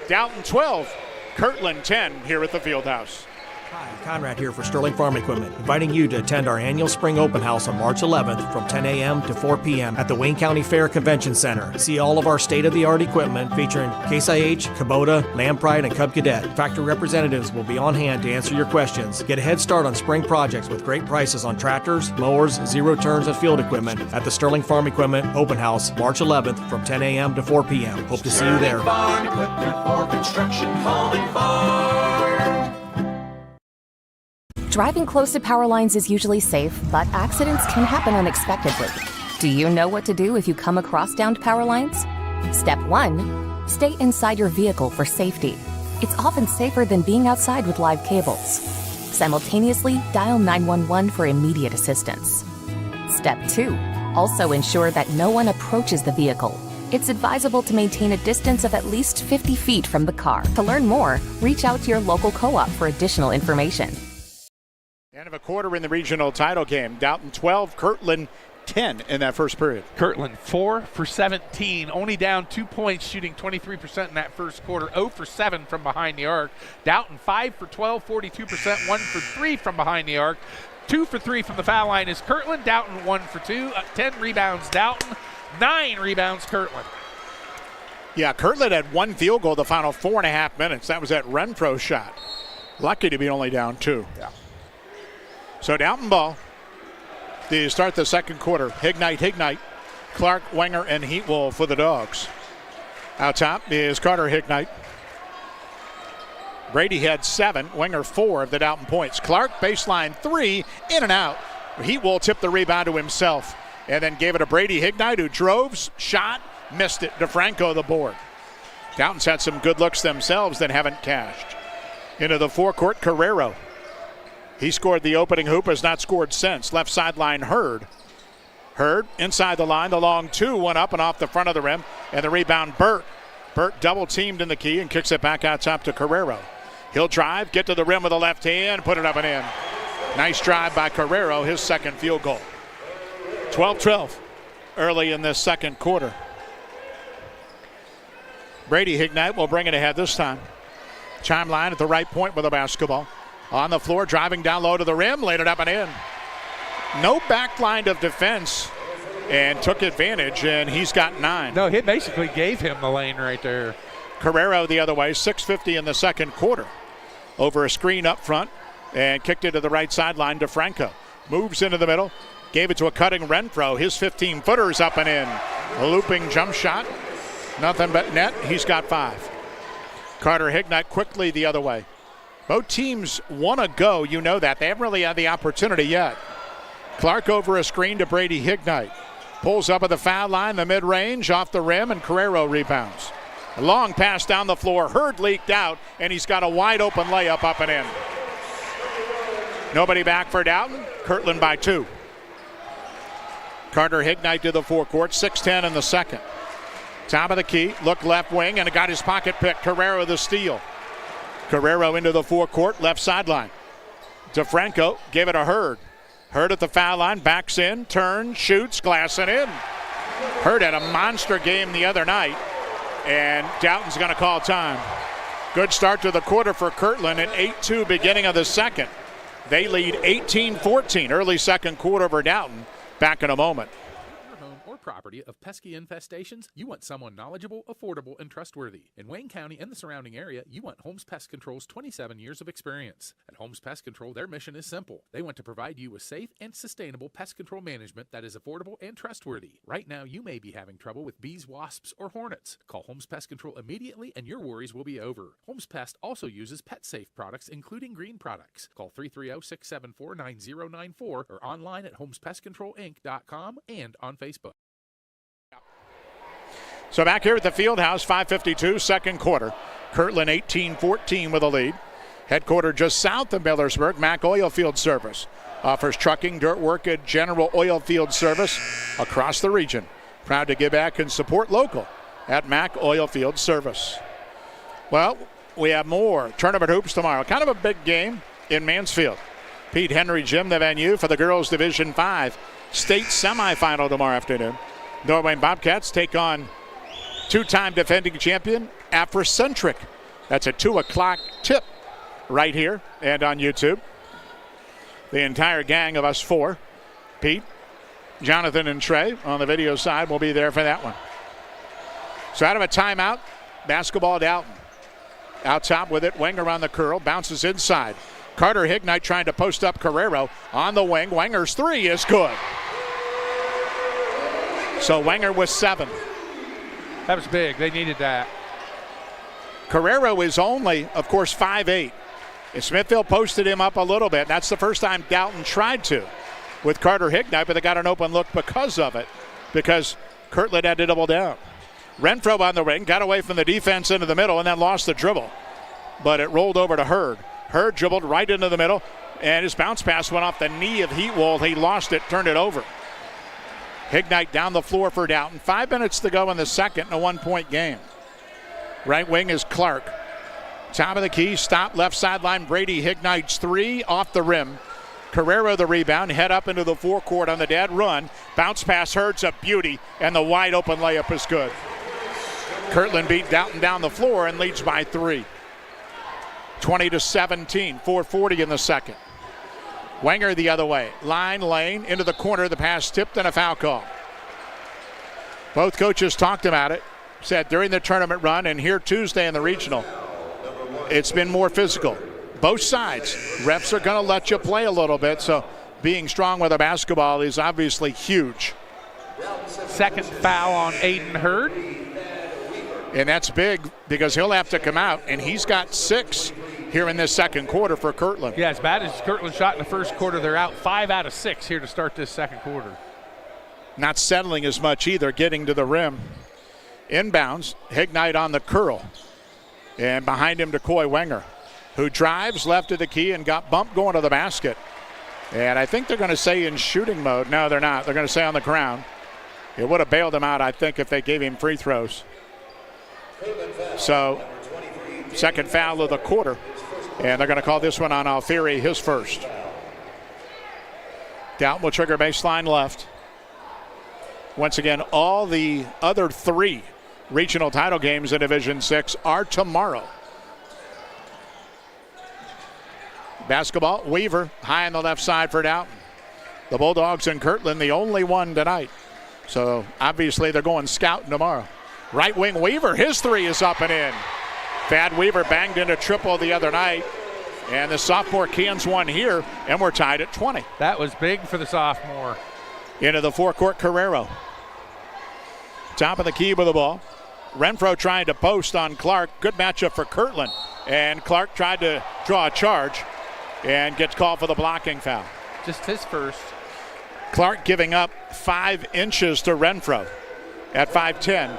Dalton 12, Kirtland 10 here at the Fieldhouse. Hi, Conrad here for Sterling Farm Equipment, inviting you to attend our annual Spring Open House on March 11th from 10 a.m. to 4 p.m. at the Wayne County Fair Convention Center. See all of our state-of-the-art equipment featuring Case IH, Kubota, Lampride, and Cub Cadet. Factory representatives will be on hand to answer your questions. Get a head start on spring projects with great prices on tractors, mowers, zero turns, and field equipment at the Sterling Farm Equipment Open House March 11th from 10 a.m. to 4 p.m. Hope to see you there. Farm equipment for construction, home, farm. Driving close to power lines is usually safe, but accidents can happen unexpectedly. Do you know what to do if you come across downed power lines? Step 1. Stay inside your vehicle for safety. It's often safer than being outside with live cables. Simultaneously, dial 911 for immediate assistance. Step 2. Also ensure that no one approaches the vehicle. it's advisable to maintain a distance of at least 50 feet from the car. To learn more, reach out to your local co-op for additional information. End of a quarter in the regional title game. Dalton 12, Kirtland 10 in that first period. Kirtland 4 for 17, only down 2 points, shooting 23% in that first quarter, 0 for 7 from behind the arc. Dalton 5 for 12, 42%, 1 for 3 from behind the arc. 2 for 3 from the foul line is Kirtland. Dalton 1 for 2, 10 rebounds Dalton, 9 rebounds Kirtland. Yeah, Kirtland had 1 field goal the final 4.5 minutes. That was that Renfro shot. Lucky to be only down 2. Yeah. So Dalton ball to start the second quarter. Hignite, Clark, Wenger, and Heatwolf for the Dogs. Out top is Carter Hignite. Brady had 7, Wenger 4 of the Dalton points. Clark, baseline 3, in and out. Heatwolf tipped the rebound to himself and then gave it to Brady Hignite, who drove, shot, missed it. DeFranco the board. Dalton's had some good looks themselves, then haven't cashed. Into the forecourt, Carrero. He scored the opening hoop, has not scored since. Left sideline, Hurd. Hurd inside the line, the long 2, one up and off the front of the rim, and the rebound, Burt. Burt double teamed in the key and kicks it back out top to Carrero. He'll drive, get to the rim with the left hand, put it up and in. Nice drive by Carrero, his second field goal. 12-12 early in this second quarter. Brady Hignite will bring it ahead this time. Chime line at the right point with the basketball. On the floor, driving down low to the rim, laid it up and in. No back line of defense and took advantage, and he's got 9. No, he basically gave him the lane right there. Carrero the other way, 6:50 in the second quarter. Over a screen up front and kicked it to the right sideline to Franco. Moves into the middle, gave it to a cutting Renfro. His 15-footer's up and in. A looping jump shot, nothing but net. He's got 5. Carter Hignite quickly the other way. Both teams want to go, you know that. They haven't really had the opportunity yet. Clark over a screen to Brady Hignite. Pulls up at the foul line, the mid-range, off the rim, and Carrero rebounds. A long pass down the floor. Hurd leaked out, and he's got a wide-open layup up and in. Nobody back for Dalton. Kirtland by 2. Carter Hignite to the forecourt, 6:10 in the second. Top of the key, look left wing, and it got his pocket pick. Carrero the steal. Carrero into the forecourt, left sideline. DeFranco gave it to Hurd. Hurd at the foul line, backs in, turns, shoots, glass and in. Hurd had a monster game the other night, and Dalton's going to call time. Good start to the quarter for Kirtland at 8-2 beginning of the second. They lead 18-14 early second quarter over Dalton. Back in a moment. Property of pesky infestations, you want someone knowledgeable, affordable, and trustworthy. In Wayne County and the surrounding area, you want Holmes Pest Control's 27 years of experience. At Holmes Pest Control, their mission is simple. They want to provide you with safe and sustainable pest control management that is affordable and trustworthy. Right now, you may be having trouble with bees, wasps, or hornets. Call Holmes Pest Control immediately and your worries will be over. Holmes Pest also uses pet-safe products, including green products. Call 330-674-9094 or online at homespestcontrolinc.com and on Facebook. So back here at the Fieldhouse, 5:52, second quarter. Kirtland 18-14 with a lead. Headquartered just south of Millersburg, Mack Oilfield Service offers trucking, dirt work, and general oil field service across the region. Proud to give back and support local at Mack Oilfield Service. Well, we have more tournament hoops tomorrow. Kind of a big game in Mansfield. Pete Henry Gym, the venue for the girls' Division 5 state semifinal tomorrow afternoon. North Wayne Bobcats take on two-time defending champion Afrocentric. That's a 2 o'clock tip right here and on YouTube. The entire gang of us 4, Pete, Jonathan, and Trey on the video side will be there for that one. So out of a timeout, basketball Dalton. Out top with it, Wenger on the curl, bounces inside. Carter Hignite trying to post up Carrero on the wing. Wenger's 3 is good. So Wenger with 7. That was big. They needed that. Carrero is only, of course, 5'8". And Smithville posted him up a little bit. That's the first time Dalton tried to with Carter Hignite, but they got an open look because of it, because Kirtland had to double down. Renfro on the ring, got away from the defense into the middle and then lost the dribble. But it rolled over to Hurd. Hurd dribbled right into the middle, and his bounce pass went off the knee of Heatwolf. He lost it, turned it over. Hignite down the floor for Dalton. 5 minutes to go in the second in a 1-point game. Right wing is Clark. Top of the key, stop, left sideline. Brady Hignite's three off the rim. Carrero the rebound, head up into the forecourt on the dead run. Bounce pass Hurts, a beauty, and the wide open layup is good. Kirtland beat Dalton down the floor and leads by 3. 20-17, 4:40 in the second. Wenger the other way. Line lane into the corner. The pass tipped and a foul call. Both coaches talked about it. Said during the tournament run and here Tuesday in the regional, it's been more physical. Both sides. Refs are going to let you play a little bit, so being strong with a basketball is obviously huge. Second foul on Aiden Hurd. And that's big because he'll have to come out, and he's got 6 here in this second quarter for Kirtland. Yeah, as bad as Kirtland shot in the first quarter, they're out 5 out of 6 here to start this second quarter. Not settling as much either, getting to the rim. Inbounds, Hignite on the curl. And behind him, Decoy Wenger, who drives left of the key and got bumped going to the basket. And I think they're going to say in shooting mode. No, they're not. They're going to say on the ground. It would have bailed him out, I think, if they gave him free throws. So, second foul of the quarter. And they're going to call this one on Alfieri, his first. Dalton will trigger baseline left. Once again, all the other 3 regional title games in Division 6 are tomorrow. Basketball, Weaver high on the left side for Dalton. The Bulldogs and Kirtland, the only one tonight. So obviously they're going scouting tomorrow. Right wing Weaver, his 3 is up and in. Thad Weaver banged in a triple the other night. And the sophomore cans one here, and we're tied at 20. That was big for the sophomore. Into the forecourt, Carrero. Top of the key with the ball. Renfro trying to post on Clark. Good matchup for Kirtland. And Clark tried to draw a charge and gets called for the blocking foul. Just his first. Clark giving up 5 inches to Renfro at 5'10".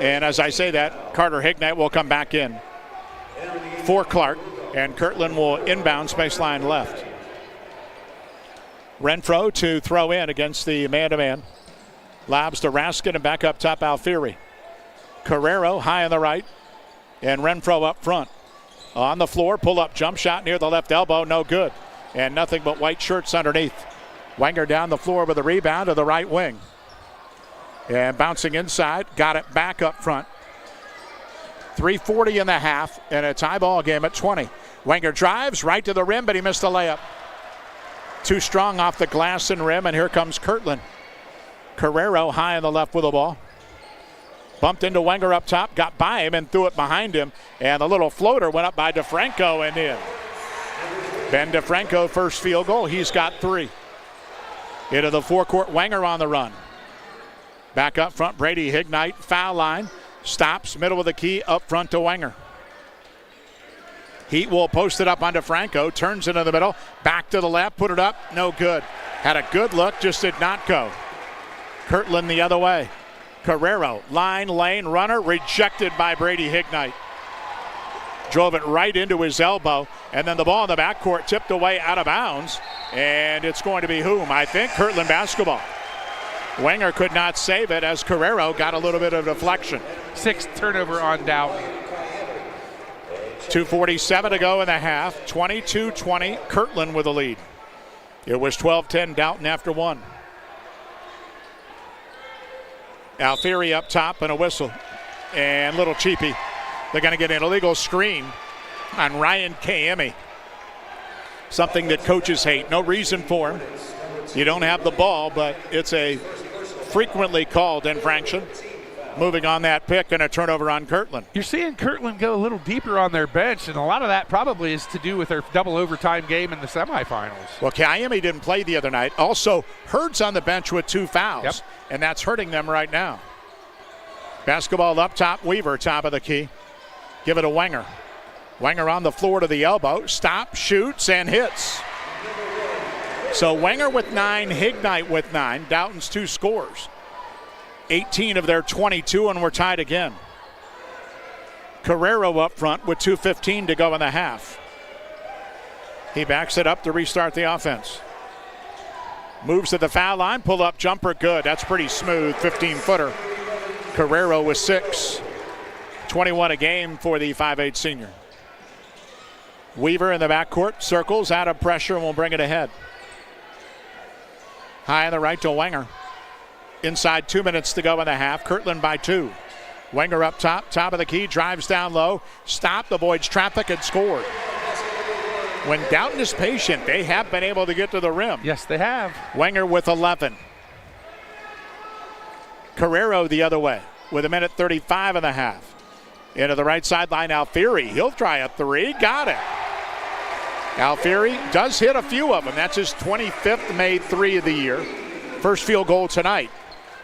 And as I say that, Carter Hignite will come back in for Clark, and Kirtland will inbound baseline left. Renfro to throw in against the man-to-man. Lobs to Raskin and back up top Alfieri. Carrero high on the right, and Renfro up front. On the floor, pull-up jump shot near the left elbow, no good. And nothing but white shirts underneath. Wenger down the floor with a rebound to the right wing. And bouncing inside, got it back up front. 3:40 in the half, and a tie ball game at 20. Wenger drives right to the rim, but he missed the layup. Too strong off the glass and rim, and here comes Kirtland. Carrero high on the left with the ball. Bumped into Wenger up top, got by him and threw it behind him. And a little floater went up by DeFranco and in. Ben DeFranco, first field goal. He's got 3. Into the forecourt, Wenger on the run. Back up front, Brady Hignite, foul line. Stops, middle of the key, up front to Wenger. Heat will post it up on DeFranco, turns into the middle, back to the left, put it up, no good. Had a good look, just did not go. Kirtland the other way. Carrero, line, lane, runner, rejected by Brady Hignite. Drove it right into his elbow, and then the ball in the backcourt tipped away out of bounds, and it's going to be whom? I think Kirtland basketball. Wenger could not save it as Carrero got a little bit of deflection. 6th turnover on Dalton. 2:47 to go in the half. 22-20, Kirtland with the lead. It was 12-10 Dalton after 1. Alfieri up top and a whistle. And little cheapy. They're going to get an illegal screen on Ryan Kaemi. Something that coaches hate. No reason for him. You don't have the ball, but it's a frequently called infraction. Moving on that pick and a turnover on Kirtland. You're seeing Kirtland go a little deeper on their bench, and a lot of that probably is to do with their double overtime game in the semifinals. Well, Kaemi didn't play the other night. Also, Hurd's on the bench with 2 fouls, and that's hurting them right now. Basketball up top, Weaver, top of the key. Give it to Wenger. Wenger on the floor to the elbow. Stop, shoots, and hits. So Wenger with 9, Hignite with 9. Dalton's 2 scores. 18 of their 22, and we're tied again. Carrero up front with 2:15 to go in the half. He backs it up to restart the offense. Moves to the foul line, pull up jumper, good. That's pretty smooth, 15-footer. Carrero with 6. 21 a game for the 5'8 senior. Weaver in the backcourt, circles out of pressure and will bring it ahead. High on the right to Wenger. Inside 2 minutes to go in the half. Kirtland by 2. Wenger up top, top of the key, drives down low, stopped, avoids traffic, and scored. When Dalton is patient, they have been able to get to the rim. Yes, they have. Wenger with 11. Carrero the other way with 1:35 in the half. Into the right sideline, Alfieri. He'll try a 3. Got it. Alfieri does hit a few of them. That's his 25th made 3 of the year. First field goal tonight.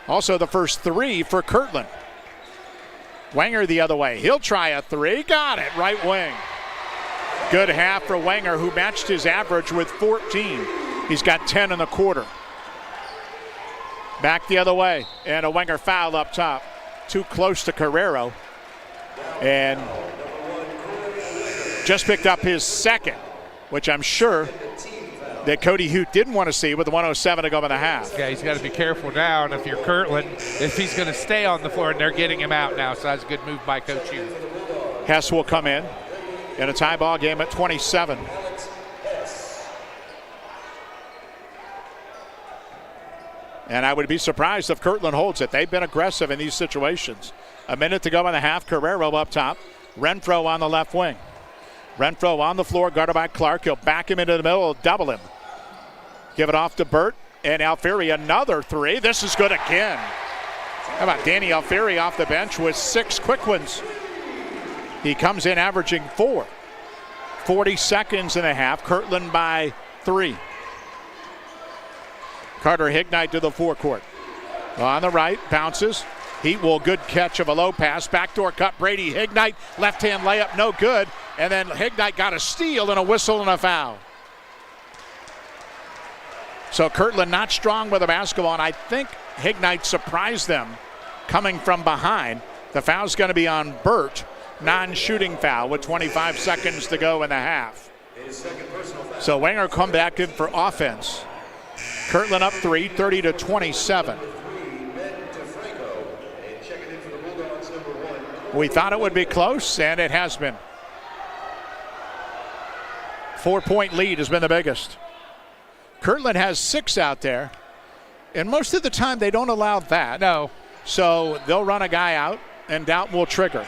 Also the first 3 for Kirtland. Wenger the other way. He'll try a 3. Got it. Right wing. Good half for Wenger, who matched his average with 14. He's got 10 in the quarter. Back the other way. And a Wenger foul up top. Too close to Carrero. And just picked up his second, which I'm sure that Cody Hoot didn't want to see with 1:07 to go in the half. Yeah, he's got to be careful now. And if you're Kirtland, if he's going to stay on the floor, and they're getting him out now, so that's a good move by Coach Hoot. Hess will come in a tie ball game at 27. And I would be surprised if Kirtland holds it. They've been aggressive in these situations. A minute to go in the half. Carrero up top. Renfro on the left wing. Renfro on the floor, guarded by Clark. He'll back him into the middle, double him. Give it off to Burt, and Alfieri another 3. This is good again. How about Danny Alfieri off the bench with 6 quick ones? He comes in averaging 4. 40 seconds in a half. Kirtland by 3. Carter Hignite to the forecourt. On the right, bounces. Heat will, good catch of a low pass. Backdoor cut, Brady Hignite. Left-hand layup, no good. And then Hignite got a steal and a whistle and a foul. So Kirtland not strong with the basketball, and I think Hignite surprised them coming from behind. The foul's going to be on Burt. Non-shooting foul with 25 seconds to go in the half. So Wenger come back in for offense. Kirtland up 3, 30-27. We thought it would be close, and it has been. 4-point lead has been the biggest. Kirtland has 6 out there, and most of the time they don't allow that. No. So they'll run a guy out, and Dalton will trigger.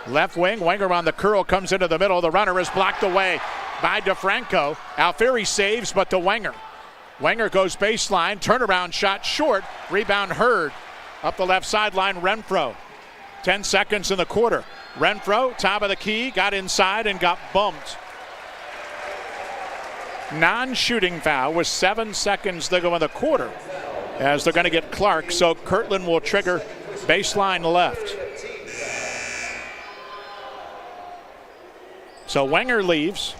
Left wing, Wenger on the curl, comes into the middle. The runner is blocked away by DeFranco. Alfieri saves, but to Wenger. Wenger goes baseline, turnaround shot short, rebound Hurd. Up the left sideline, Renfro. 10 seconds in the quarter. Renfro, top of the key, got inside and got bumped. Non-shooting foul with 7 seconds to go in the quarter as they're going to get Clark, so Kirtland will trigger baseline left. So Wenger leaves.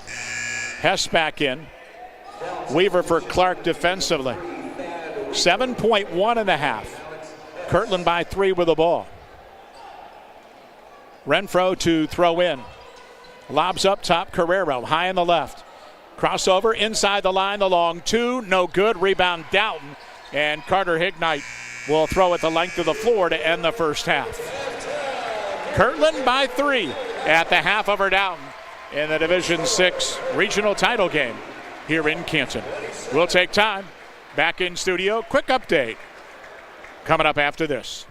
Hess back in. Weaver for Clark defensively. 7.1 in the half. Kirtland by 3 with the ball. Renfro to throw in. Lobs up top, Carrero, high on the left. Crossover, inside the line, the long 2, no good. Rebound Dalton, and Carter Hignite will throw it the length of the floor to end the first half. Kirtland by 3 at the half over Dalton in the Division 6 regional title game here in Canton. We'll take time. Back in studio, quick update coming up after this.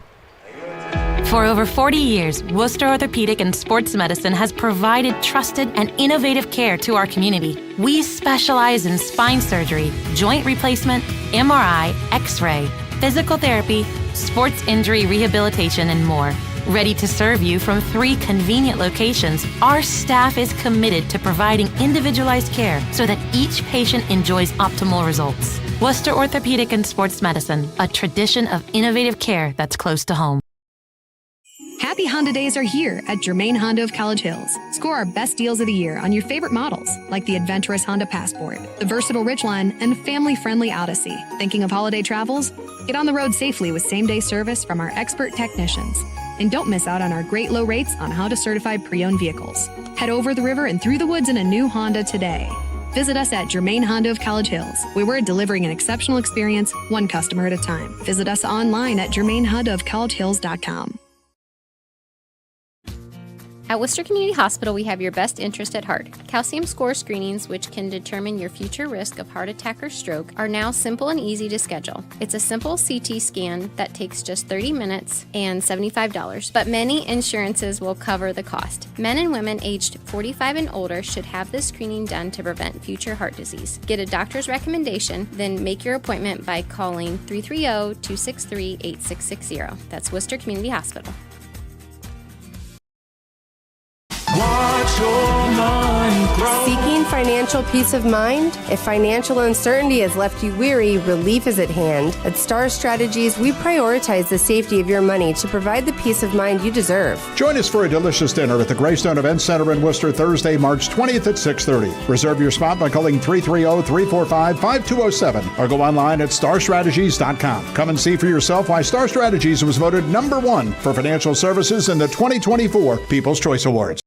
For over 40 years, Worcester Orthopedic and Sports Medicine has provided trusted and innovative care to our community. We specialize in spine surgery, joint replacement, MRI, X-ray, physical therapy, sports injury rehabilitation, and more. Ready to serve you from 3 convenient locations, our staff is committed to providing individualized care so that each patient enjoys optimal results. Worcester Orthopedic and Sports Medicine, a tradition of innovative care that's close to home. Happy Honda Days are here at Germain Honda of College Hills. Score our best deals of the year on your favorite models, like the adventurous Honda Passport, the versatile Ridgeline, and family-friendly Odyssey. Thinking of holiday travels? Get on the road safely with same-day service from our expert technicians. And don't miss out on our great low rates on Honda certified pre-owned vehicles. Head over the river and through the woods in a new Honda today. Visit us at Germain Honda of College Hills, where we're delivering an exceptional experience, one customer at a time. Visit us online at germainhondaofcollegehills.com. At Worcester Community Hospital, we have your best interest at heart. Calcium score screenings, which can determine your future risk of heart attack or stroke, are now simple and easy to schedule. It's a simple CT scan that takes just 30 minutes and $75, but many insurances will cover the cost. Men and women aged 45 and older should have this screening done to prevent future heart disease. Get a doctor's recommendation, then make your appointment by calling 330-263-8660. That's Worcester Community Hospital. Watch your money grow. Seeking financial peace of mind? If financial uncertainty has left you weary, relief is at hand. At Star Strategies, we prioritize the safety of your money to provide the peace of mind you deserve. Join us for a delicious dinner at the Greystone Event Center in Worcester Thursday, March 20th at 6:30. Reserve your spot by calling 330-345-5207 or go online at starstrategies.com. Come and see for yourself why Star Strategies was voted #1 for financial services in the 2024 People's Choice Awards.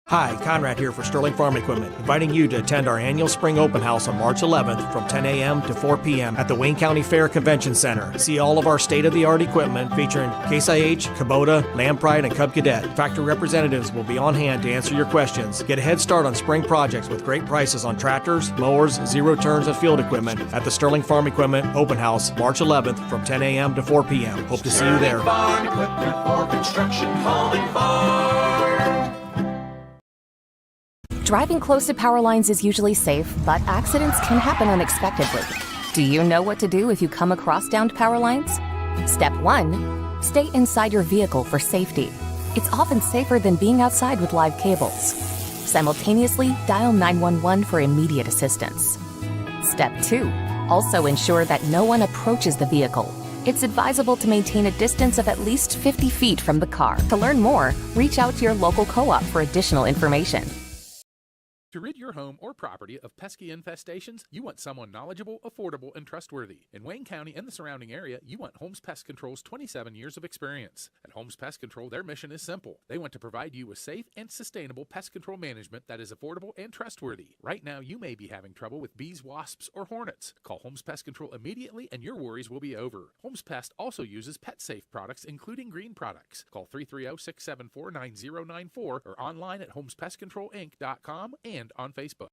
Hi, Conrad here for Sterling Farm Equipment, inviting you to attend our annual Spring Open House on March 11th from 10 a.m. to 4 p.m. at the Wayne County Fair Convention Center. See all of our state-of-the-art equipment featuring Case IH, Kubota, Lampride, and Cub Cadet. Factory representatives will be on hand to answer your questions. Get a head start on spring projects with great prices on tractors, mowers, zero turns, and field equipment at the Sterling Farm Equipment Open House March 11th from 10 a.m. to 4 p.m. Hope to see you there. Farm equipment for construction, home and farm. Driving close to power lines is usually safe, but accidents can happen unexpectedly. Do you know what to do if you come across downed power lines? Step 1. Stay inside your vehicle for safety. It's often safer than being outside with live cables. Simultaneously, dial 911 for immediate assistance. Step 2. Also ensure that no one approaches the vehicle. It's advisable to maintain a distance of at least 50 feet from the car. To learn more, reach out to your local co-op for additional information. To rid your home or property of pesky infestations, you want someone knowledgeable, affordable, and trustworthy. In Wayne County and the surrounding area, you want Holmes Pest Control's 27 years of experience. At Holmes Pest Control, their mission is simple. They want to provide you with safe and sustainable pest control management that is affordable and trustworthy. Right now, you may be having trouble with bees, wasps, or hornets. Call Holmes Pest Control immediately and your worries will be over. Holmes Pest also uses pet-safe products, including green products. Call 330-674-9094 or online at homespestcontrolinc.com and on Facebook.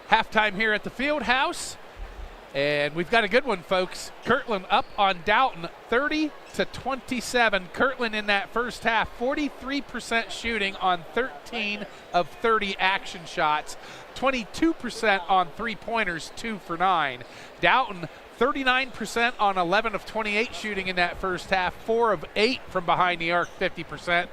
Halftime here at the Fieldhouse. And we've got a good one, folks. Kirtland up on Dalton 30-27. Kirtland in that first half, 43% shooting on 13 of 30 action shots, 22% on three-pointers, 2 for 9. Dalton 39% on 11 of 28 shooting in that first half, 4 of 8 from behind the arc, 50%.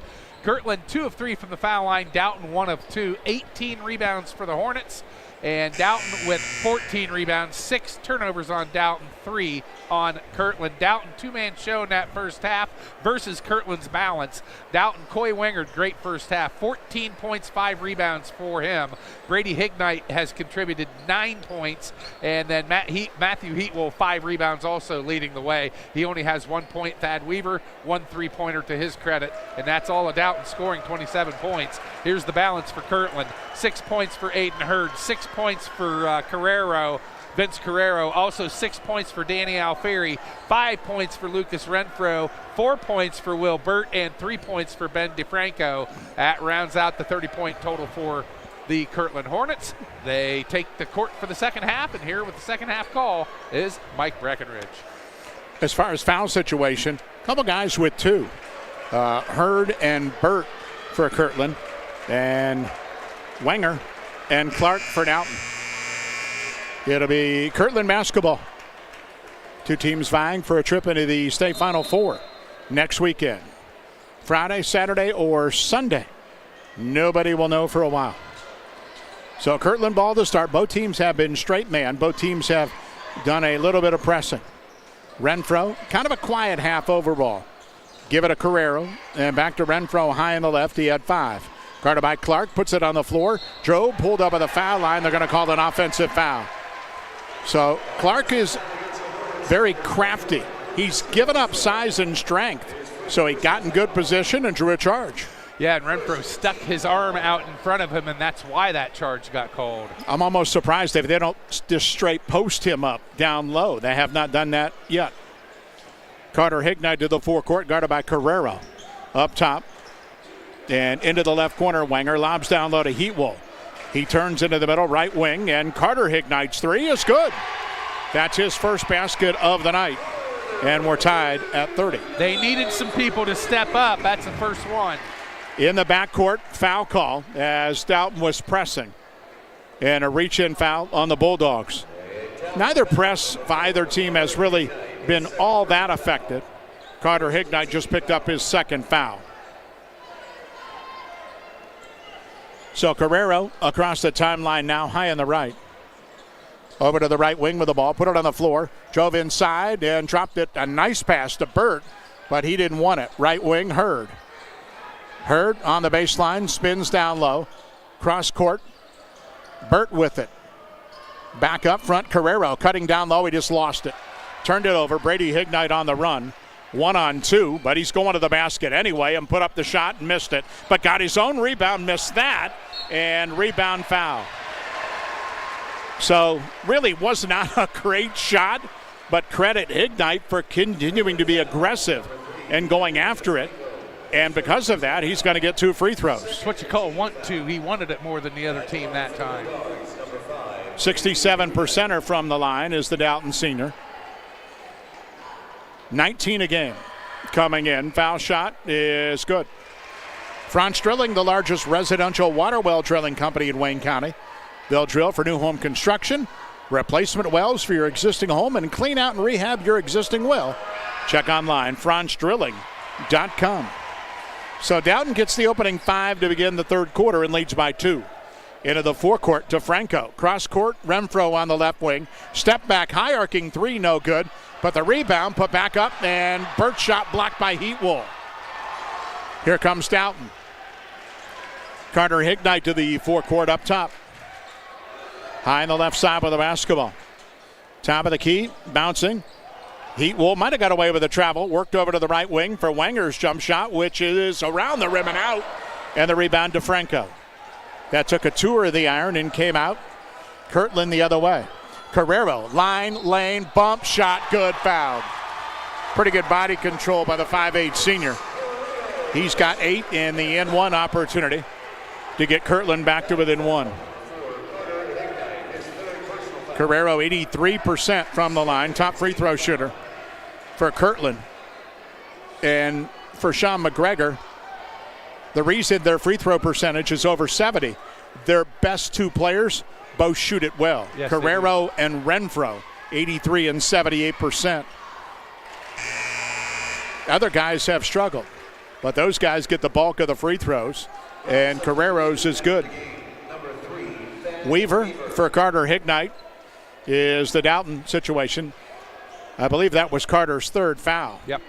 Kirtland 2 of 3 from the foul line, Dalton 1 of 2, 18 rebounds for the Hornets. And Dalton with 14 rebounds, 6 turnovers on Dalton, 3 on Kirtland. Dalton two-man show in that first half versus Kirtland's balance. Dalton, Coy Wingard, great first half, 14 points, 5 rebounds for him. Brady Hignite has contributed 9 points, and then Matthew Heatwell, 5 rebounds, also leading the way. He only has 1 point. Thad Weaver, 1 three-pointer to his credit, and that's all of Dalton scoring 27 points. Here's the balance for Kirtland. 6 points for Aiden Hurd, 6 points for Vince Carrero, also 6 points for Danny Alfieri, 5 points for Lucas Renfro, 4 points for Will Burt, and 3 points for Ben DeFranco. That rounds out the 30-point total for the Kirtland Hornets. They take the court for the second half, and here with the second half call is Mike Breckenridge. As far as foul situation, a couple guys with 2. Hurd and Burt for Kirtland, and Wenger and Clark for Dalton. It'll be Kirtland basketball. 2 teams vying for a trip into the state Final Four next weekend. Friday, Saturday, or Sunday. Nobody will know for a while. So Kirtland ball to start. Both teams have been straight man. Both teams have done a little bit of pressing. Renfro, kind of a quiet half overall. Give it to Carrero, and back to Renfro high on the left. He had 5. Guarded by Clark, puts it on the floor. Drove, pulled up at the foul line. They're going to call it an offensive foul. So Clark is very crafty. He's given up size and strength. So he got in good position and drew a charge. Yeah, and Renfro stuck his arm out in front of him, and that's why that charge got called. I'm almost surprised if they don't just straight post him up down low. They have not done that yet. Carter Hignite to the forecourt, guarded by Carrero. Up top and into the left corner. Wenger lobs down low to Heatwell. He turns into the middle, right wing, and Carter Hignite's 3 is good. That's his first basket of the night, and we're tied at 30. They needed some people to step up. That's the first one. In the backcourt, foul call as Dalton was pressing, and a reach-in foul on the Bulldogs. Neither press by either team has really been all that effective. Carter Hignite just picked up his second foul. So Carrero across the timeline now, high on the right. Over to the right wing with the ball, put it on the floor, drove inside and dropped it. A nice pass to Burt, but he didn't want it. Right wing, Hurd. Hurd on the baseline, spins down low. Cross court, Burt with it. Back up front, Carrero cutting down low, he just lost it. Turned it over, Brady Hignite on the run. 1-on-2, but he's going to the basket anyway and put up the shot and missed it. But got his own rebound, missed that, and rebound foul. So really was not a great shot, but credit Hignite for continuing to be aggressive and going after it. And because of that, he's going to get 2 free throws. It's what you call want to. He wanted it more than the other team that time. 67%er from the line is the Dalton senior. 19 a game coming in. Foul shot is good. Franz Drilling, the largest residential water well drilling company in Wayne County. They'll drill for new home construction, replacement wells for your existing home, and clean out and rehab your existing well. Check online, franzdrilling.com. So Dalton gets the opening 5 to begin the third quarter and leads by 2. Into the forecourt to Franco. Cross court, Renfro on the left wing. Step back, high arcing 3, no good. But the rebound put back up, and Burt's shot blocked by Heatwell. Here comes Dalton. Carter Hignite to the forecourt up top. High on the left side with the basketball. Top of the key, bouncing. Heatwell might have got away with the travel. Worked over to the right wing for Wenger's jump shot, which is around the rim and out. And the rebound to Franco. That took a tour of the iron and came out. Kirtland the other way. Carrero, line, lane, bump, shot, good, foul. Pretty good body control by the 5'8 senior. He's got 8 in the N1 opportunity to get Kirtland back to within 1. Carrero 83% from the line, top free throw shooter for Kirtland. And for Sean McGregor, the reason their free throw percentage is over 70, their best two players both shoot it well. Yes, Carrero and Renfro, 83 and 78%. Other guys have struggled, but those guys get the bulk of the free throws, and Carrero's is good. Weaver for Carter Hignite is the Dalton situation. I believe that was Carter's third foul. Yep.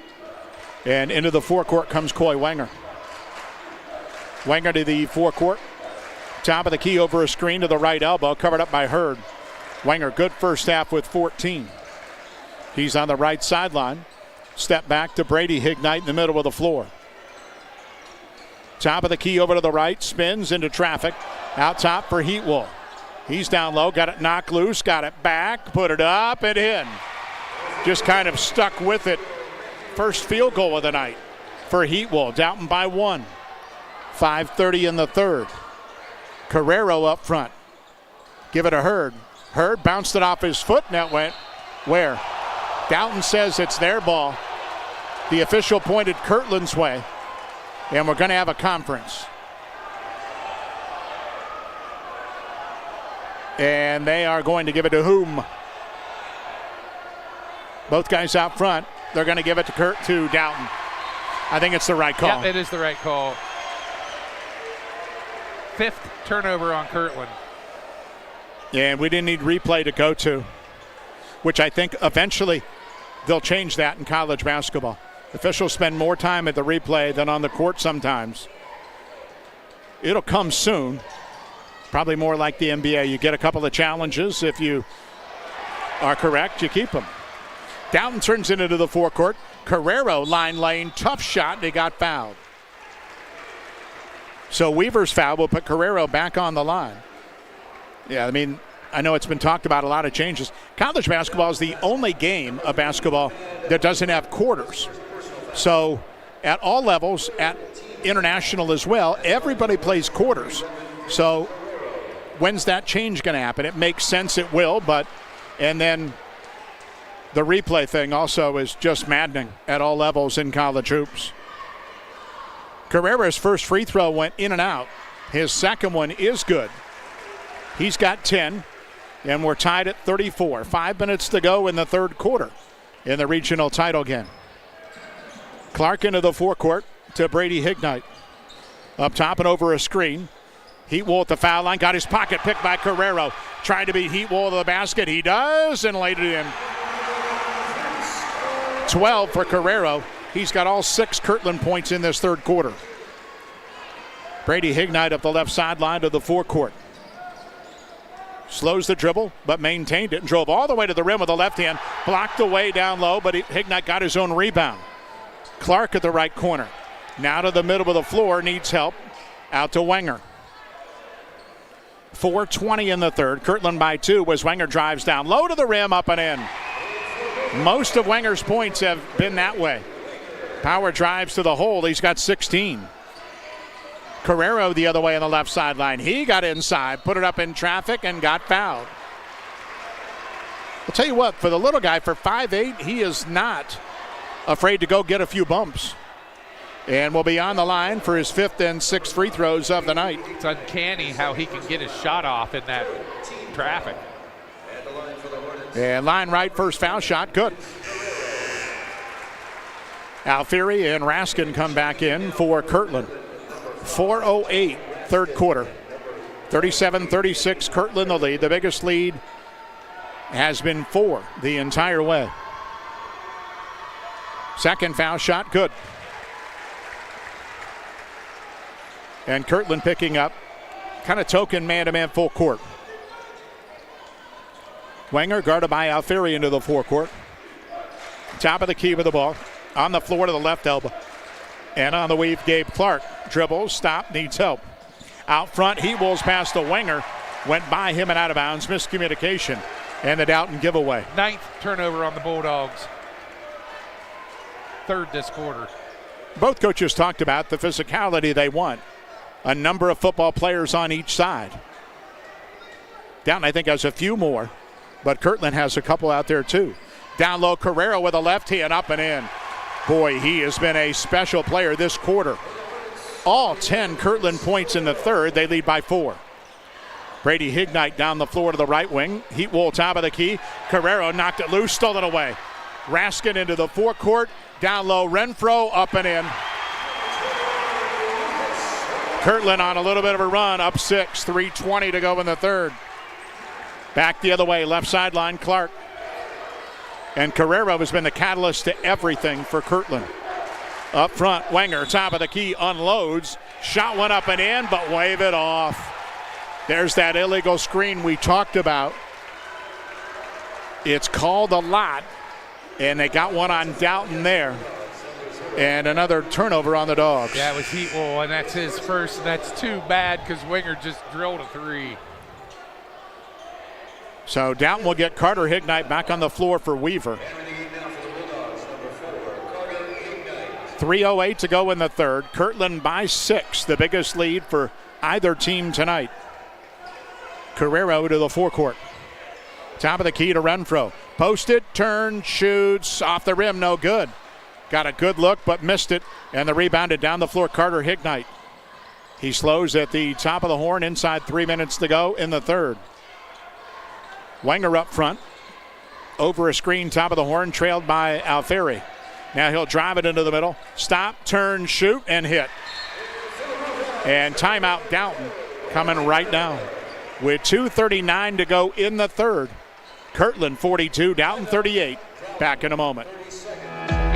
And into the forecourt comes Coy Wenger. Wenger to the forecourt. Top of the key over a screen to the right elbow, covered up by Hurd. Wenger, good first half with 14. He's on the right sideline. Step back to Brady Hignite in the middle of the floor. Top of the key over to the right, spins into traffic. Out top for Heatwell. He's down low, got it knocked loose, got it back, put it up and in. Just kind of stuck with it. First field goal of the night for Heatwell. Dalton by 1. 5:30 in the third. Carrero up front. Give it to Hurd. Hurd bounced it off his foot, and that went where? Dalton says it's their ball. The official pointed Kirtland's way, and we're going to have a conference. And they are going to give it to whom? Both guys out front. They're going to give it to Dalton. I think it's the right call. Yep, it is the right call. 5th turnover on Kirtland. And we didn't need replay to go to, which I think eventually they'll change that in college basketball. Officials spend more time at the replay than on the court sometimes. It'll come soon. Probably more like the NBA. You get a couple of challenges. If you are correct, you keep them. Dalton turns it into the forecourt. Carrero line lane, tough shot, and he got fouled. So Weaver's foul will put Carrero back on the line. Yeah, I mean, I know it's been talked about, a lot of changes. College basketball is the only game of basketball that doesn't have quarters. So at all levels, at international as well, everybody plays quarters. So when's that change going to happen? It makes sense it will, but and then the replay thing also is just maddening at all levels in college hoops. Carrera's first free throw went in and out. His second one is good. He's got 10, and we're tied at 34. 5 minutes to go in the third quarter in the regional title game. Clark into the forecourt to Brady Hignite. Up top and over a screen. Heatwell at the foul line, got his pocket picked by Carrero. Tried to beat Heatwell to the basket. He does, and laid it in. 12 for Carrero. He's got all 6 Kirtland points in this third quarter. Brady Hignite up the left sideline to the forecourt. Slows the dribble, but maintained it and drove all the way to the rim with the left hand. Blocked away down low, but Hignite got his own rebound. Clark at the right corner. Now to the middle of the floor, needs help. Out to Wenger. 4:20 in the third. Kirtland by 2 as Wenger drives down low to the rim, up and in. Most of Wenger's points have been that way. Power drives to the hole. He's got 16. Carrero the other way on the left sideline. He got inside, put it up in traffic, and got fouled. I'll tell you what, for the little guy, for 5'8", he is not afraid to go get a few bumps. And will be on the line for his 5th and 6th free throws of the night. It's uncanny how he can get his shot off in that traffic. And line right, first foul shot, good. Alfieri and Raskin come back in for Kirtland. 4:08, third quarter. 37-36, Kirtland the lead. The biggest lead has been 4 the entire way. Second foul shot, good. And Kirtland picking up kind of token man-to-man full court. Wenger guarded by Alfieri into the forecourt. Top of the key with the ball. On the floor to the left elbow. And on the weave, Gabe Clark. Dribbles, stop, needs help. Out front, Heatwell's pass to Wenger. Went by him and out of bounds. Miscommunication. And the Dalton giveaway. 9th turnover on the Bulldogs. 3rd this quarter. Both coaches talked about the physicality they want. A number of football players on each side. Dalton, I think, has a few more but Kirtland has a couple out there too. Down low, Carrero with a left hand, up and in. Boy, he has been a special player this quarter. All 10 Kirtland points in the third. They lead by 4. Brady Hignite down the floor to the right wing. Heat Wool top of the key. Carrero knocked it loose, stole it away. Raskin into the forecourt. Down low, Renfro up and in. Kirtland on a little bit of a run, up 6, 3:20 to go in the third. Back the other way, left sideline, Clark. And Carrero has been the catalyst to everything for Kirtland. Up front, Wenger, top of the key, unloads. Shot one up and in, but wave it off. There's that illegal screen we talked about. It's called a lot, and they got one on Dalton there. And another turnover on the Dogs. Yeah, it was Heat Wool, and that's his first. That's too bad because Wenger just drilled a 3. So Dalton will get Carter Hignite back on the floor for Weaver. 3:08 to go in the third. Kirtland by 6, the biggest lead for either team tonight. Carrero to the forecourt. Top of the key to Renfro. Posted, turn, shoots, off the rim, no good. Got a good look, but missed it. And the rebounded down the floor, Carter Hignite. He slows at the top of the horn, inside 3 minutes to go in the third. Wenger up front. Over a screen, top of the horn, trailed by Alfieri. Now he'll drive it into the middle. Stop, turn, shoot, and hit. And timeout Dalton coming right now. With 2:39 to go in the third. Kirtland 42, Dalton 38. Back in a moment.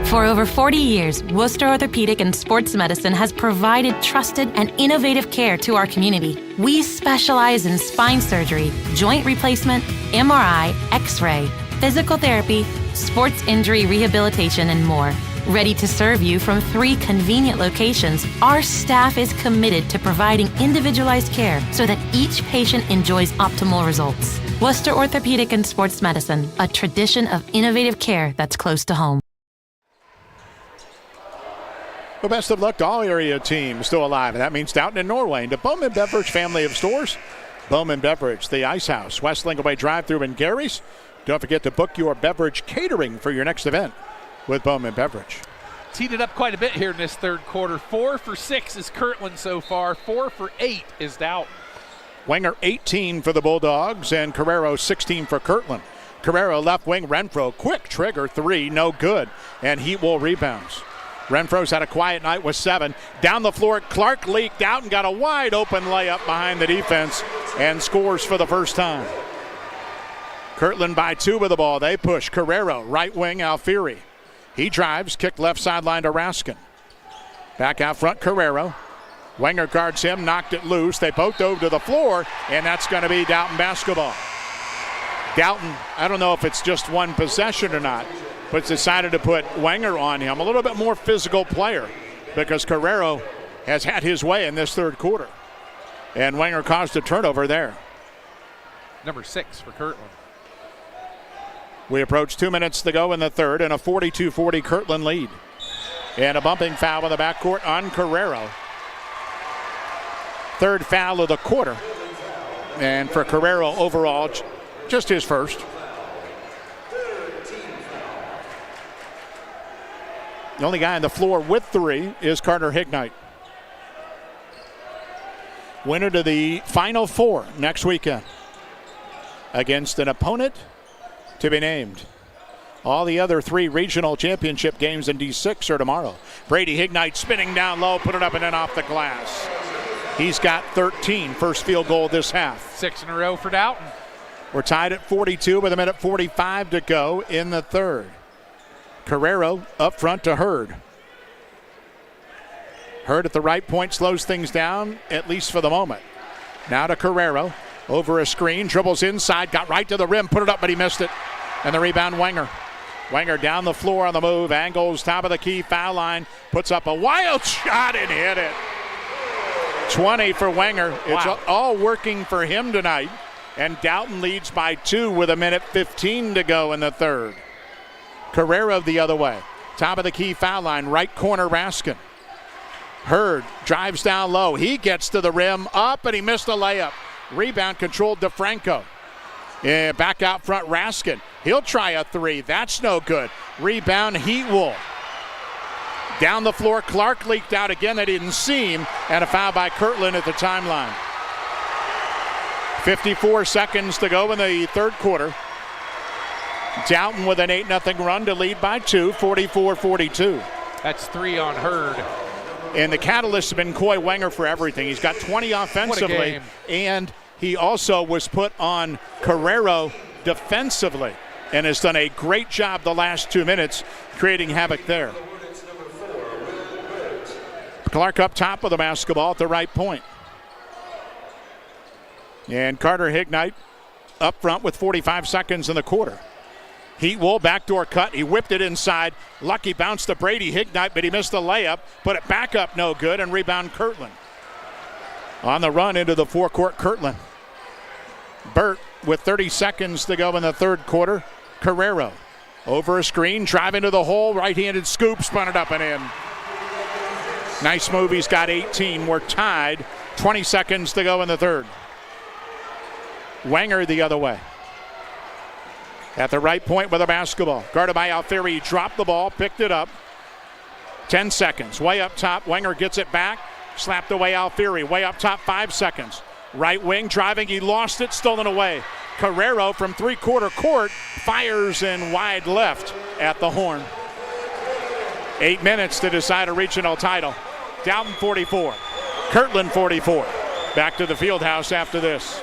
For over 40 years, Worcester Orthopedic and Sports Medicine has provided trusted and innovative care to our community. We specialize in spine surgery, joint replacement, MRI, X-ray, physical therapy, sports injury rehabilitation, and more. Ready to serve you from 3 convenient locations, our staff is committed to providing individualized care so that each patient enjoys optimal results. Worcester Orthopedic and Sports Medicine, a tradition of innovative care that's close to home. Well, best of luck to all area teams still alive, and that means Dalton and Norway. And to Bowman Beverage family of stores, Bowman Beverage, the Ice House, West Lincoln drive-through in Gary's. Don't forget to book your beverage catering for your next event with Bowman Beverage. Teed it up quite a bit here in this third quarter. 4 for 6 is Kirtland so far. 4 for 8 is Dalton. Wenger 18 for the Bulldogs and Carrero 16 for Kirtland. Carrero left wing, Renfro, quick trigger 3, no good. And Heat Wool rebounds. Renfro's had a quiet night with 7. Down the floor, Clark leaked out and got a wide open layup behind the defense and scores for the first time. Kirtland by 2 with the ball. They push. Carrero, right wing, Alfieri. He drives, kicked left sideline to Raskin. Back out front, Carrero. Wenger guards him, knocked it loose. They both dove to the floor, and that's going to be Dalton basketball. Dalton, I don't know if it's just one possession or not, but decided to put Wenger on him. A little bit more physical player because Carrero has had his way in this third quarter. And Wenger caused a turnover there. Number 6 for Kirtland. We approach 2 minutes to go in the third and a 42-40 Kirtland lead. And a bumping foul in the backcourt on Carrero. Third foul of the quarter. And for Carrero overall, just his first. The only guy on the floor with 3 is Carter Hignite. Winner to the Final Four next weekend against an opponent to be named. All the other 3 regional championship games in D6 are tomorrow. Brady Hignite spinning down low, put it up and in off the glass. He's got 13, first field goal this half. 6 in a row for Dalton. We're tied at 42 with 1:45 to go in the third. Carrero up front to Hurd. Hurd at the right point slows things down, at least for the moment. Now to Carrero. Over a screen, dribbles inside, got right to the rim, put it up, but he missed it. And the rebound, Wenger. Wenger down the floor on the move, angles, top of the key, foul line, puts up a wild shot and hit it. 20 for Wenger. It's all working for him tonight. And Dalton leads by 2 with 1:15 to go in the third. Carrero the other way. Top of the key, foul line, right corner, Raskin. Hurd drives down low. He gets to the rim, up, and he missed a layup. Rebound controlled DeFranco. Back out front, Raskin. He'll try a three. That's no good. Rebound, Heatwool. Down the floor, Clark leaked out again. They didn't see him. And a foul by Kirtland at the timeline. 54 seconds to go in the third quarter. Dalton with an 8-0 run to lead by 2, 44-42. That's 3 on Hurd. And the catalyst has been Coy Wenger for everything. He's got 20 offensively, and he also was put on Carrero defensively and has done a great job the last 2 minutes creating havoc there. Clark up top of the basketball at the right point. And Carter Hignite up front with 45 seconds in the quarter. Heatwool, backdoor cut. He whipped it inside. Lucky bounce to Brady Hignite, but he missed the layup. Put it back up, no good, and rebound Kirtland. On the run into the forecourt, Kirtland. Burt with 30 seconds to go in the third quarter. Carrero over a screen, driving to the hole, right-handed scoop, spun it up and in. Nice move, he's got 18. We're tied. 20 seconds to go in the third. Wenger the other way. At the right point with the basketball. Guarded by Alfieri. He dropped the ball, picked it up. 10 seconds. Way up top. Wenger gets it back. Slapped away Alfieri. Way up top, 5 seconds. Right wing driving. He lost it. Stolen away. Carrero from three-quarter court fires in wide left at the horn. 8 minutes to decide a regional title. Dalton 44. Kirtland 44. Back to the Fieldhouse after this.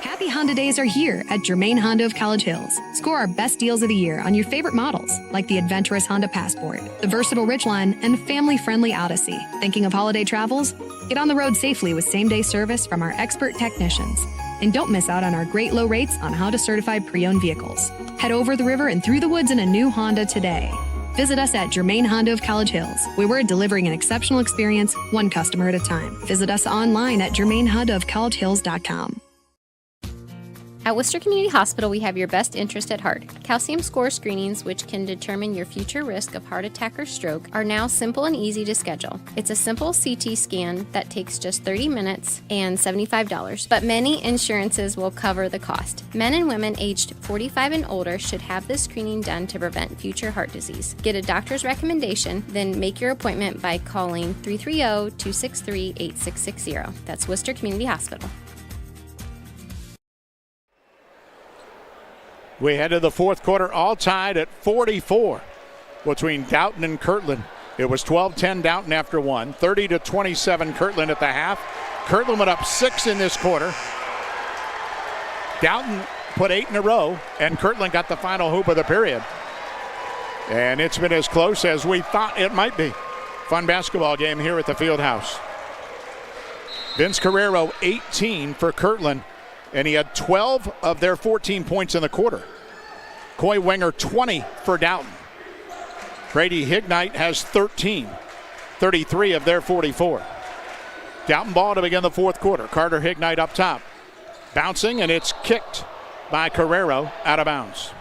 Happy Honda Days are here at Germain Honda of College Hills. Score our best deals of the year on your favorite models, like the adventurous Honda Passport, the versatile Ridgeline, and family-friendly Odyssey. Thinking of holiday travels? Get on the road safely with same-day service from our expert technicians. And don't miss out on our great low rates on Honda-certified pre-owned vehicles. Head over the river and through the woods in a new Honda today. Visit us at Germain Honda of College Hills, where we're delivering an exceptional experience, one customer at a time. Visit us online at germainhondaofcollegehills.com. At Worcester Community Hospital, we have your best interest at heart. Calcium score screenings, which can determine your future risk of heart attack or stroke, are now simple and easy to schedule. It's a simple CT scan that takes just 30 minutes and $75, but many insurances will cover the cost. Men and women aged 45 and older should have this screening done to prevent future heart disease. Get a doctor's recommendation, then make your appointment by calling 330-263-8660. That's Worcester Community Hospital. We head to the fourth quarter, all tied at 44 between Dalton and Kirtland. It was 12-10 Dalton after one, 30-27 Kirtland at the half. Kirtland went up 6 in this quarter. Dalton put 8 in a row, and Kirtland got the final hoop of the period. And it's been as close as we thought it might be. Fun basketball game here at the Fieldhouse. Vince Carrero, 18 for Kirtland. And he had 12 of their 14 points in the quarter. Coy Wenger, 20 for Dalton. Brady Hignite has 13, 33 of their 44. Dalton ball to begin the fourth quarter. Carter Hignite up top. Bouncing, and it's kicked by Carrero out of bounds.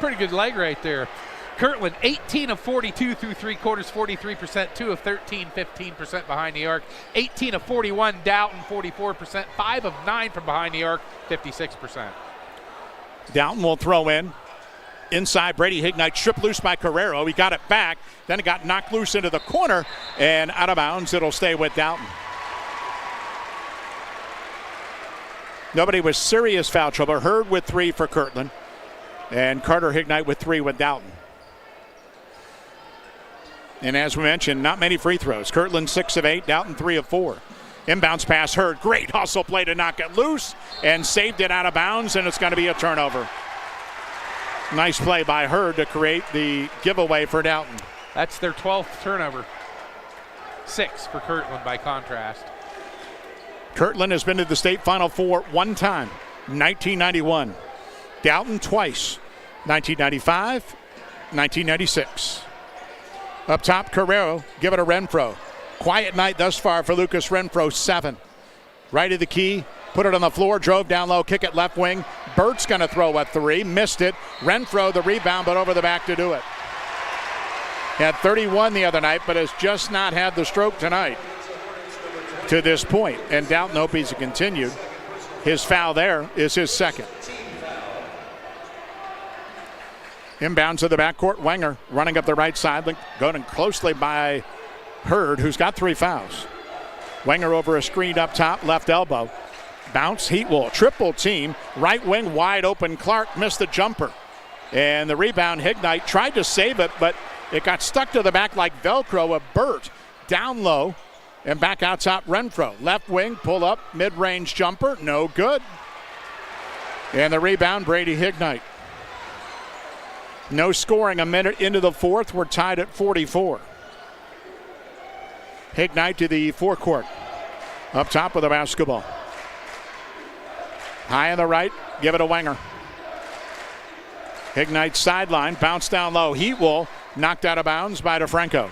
Pretty good leg right there. Kirtland, 18 of 42 through three quarters, 43%, 2 of 13, 15% behind the arc. 18 of 41, Dalton, 44%, 5 of 9 from behind the arc, 56%. Dalton will throw in. Inside, Brady Hignite stripped loose by Carrero. He got it back, then it got knocked loose into the corner, and out of bounds. It'll stay with Dalton. Nobody with serious foul trouble. Hurd with 3 for Kirtland, and Carter Hignite with 3 with Dalton. And as we mentioned, not many free throws. Kirtland 6 of 8, Dalton 3 of 4. Inbounds pass, Hurd. Great hustle play to knock it loose and saved it out of bounds, and it's going to be a turnover. Nice play by Hurd to create the giveaway for Dalton. That's their 12th turnover. 6 for Kirtland by contrast. Kirtland has been to the state Final Four one time, 1991. Dalton twice, 1995, 1996. Up top, Carrero, give it to Renfro. Quiet night thus far for Lucas Renfro, 7. Right of the key, put it on the floor, drove down low, kick it left wing. Burt's going to throw a 3, missed it. Renfro the rebound, but over the back to do it. Had 31 the other night, but has just not had the stroke tonight to this point. And Dalton hope he's continued His foul there is his second. Inbounds to the backcourt. Wenger running up the right side, going closely by Hurd, who's got 3 fouls. Wenger over a screen up top, left elbow. Bounce, Heatwell, triple team. Right wing, wide open. Clark missed the jumper. And the rebound, Hignite tried to save it, but it got stuck to the back like Velcro. A Burt down low and back out top, Renfro. Left wing, pull up, mid-range jumper, no good. And the rebound, Brady Hignite. No scoring a minute into the fourth. We're tied at 44. Hignite to the forecourt. Up top with the basketball. High on the right, give it to Wenger. Hignite sideline, bounce down low. Heatwell knocked out of bounds by DeFranco.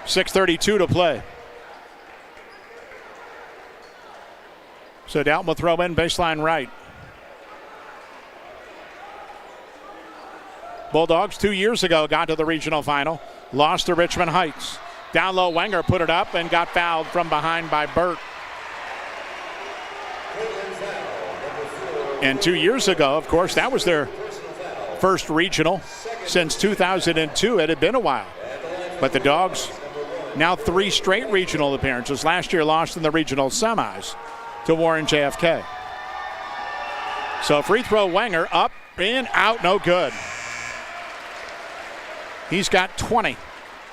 6:32 to play. So Dalton will throw in baseline right. Bulldogs 2 years ago got to the regional final, lost to Richmond Heights. Down low, Wenger put it up and got fouled from behind by Burt. And 2 years ago, of course, that was their first regional since 2002. It had been a while. But the Dogs, now 3 straight regional appearances. Last year lost in the regional semis to Warren JFK. So free throw, Wenger, up, in, out, no good. He's got 20.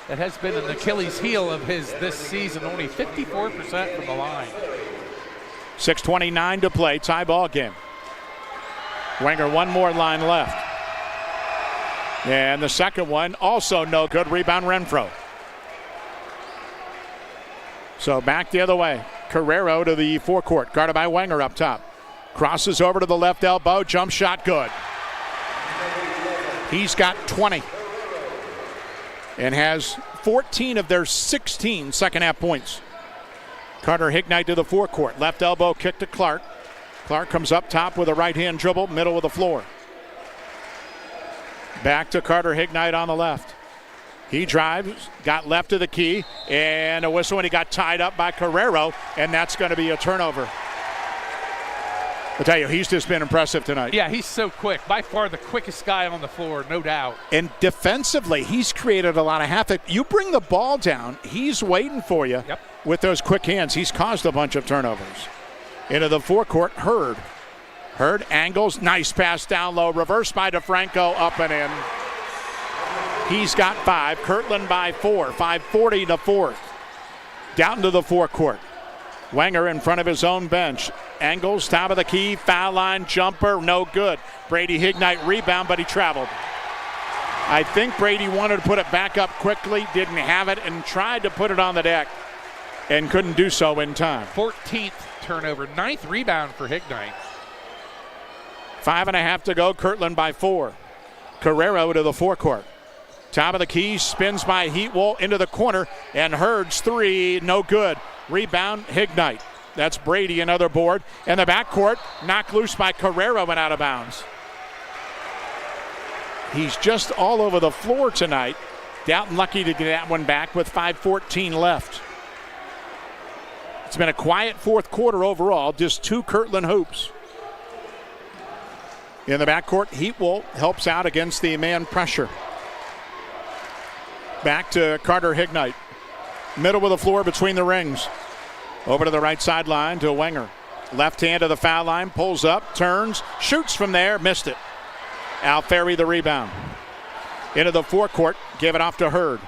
That has been an Achilles heel of his this season, only 54% from the line. 6:29 to play, tie ball game. Wenger, one more line left. And the second one, also no good. Rebound, Renfro. So back the other way. Carrero to the forecourt, guarded by Wenger up top. Crosses over to the left elbow, jump shot, good. He's got 20. And has 14 of their 16 second half points. Carter Hignite to the forecourt. Left elbow kick to Clark. Clark comes up top with a right-hand dribble, middle of the floor. Back to Carter Hignite on the left. He drives, got left of the key, and a whistle, and he got tied up by Carrero, and that's going to be a turnover. I'll tell you, he's just been impressive tonight. Yeah, he's so quick. By far the quickest guy on the floor, no doubt. And defensively, he's created a lot of havoc. You bring the ball down, he's waiting for you with those quick hands. He's caused a bunch of turnovers. Into the forecourt, Hurd. Hurd angles, nice pass down low, reverse by DeFranco, up and in. He's got 5, Kirtland by 4, 5:40 to fourth. Down to the forecourt. Wenger in front of his own bench. Angles, top of the key, foul line, jumper, no good. Brady Hignite rebound, but he traveled. I think Brady wanted to put it back up quickly, didn't have it, and tried to put it on the deck and couldn't do so in time. 14th turnover, 9th rebound for Hignite. 5.5 to go, Kirtland by 4. Carrero to the forecourt. Top of the key, spins by Heatwell into the corner, and Hurd's 3, no good. Rebound, Hignite. That's Brady, another board. And the backcourt, knocked loose by Carrero and out of bounds. He's just all over the floor tonight. Dalton lucky to get that one back with 5:14 left. It's been a quiet fourth quarter overall, just 2 Kirtland hoops. In the backcourt, Heatwell helps out against the man pressure. Back to Carter Hignite. Middle of the floor between the rings. Over to the right sideline to Wenger. Left hand to the foul line, pulls up, turns, shoots from there, missed it. Alfieri the rebound. Into the forecourt, give it off to Hurd.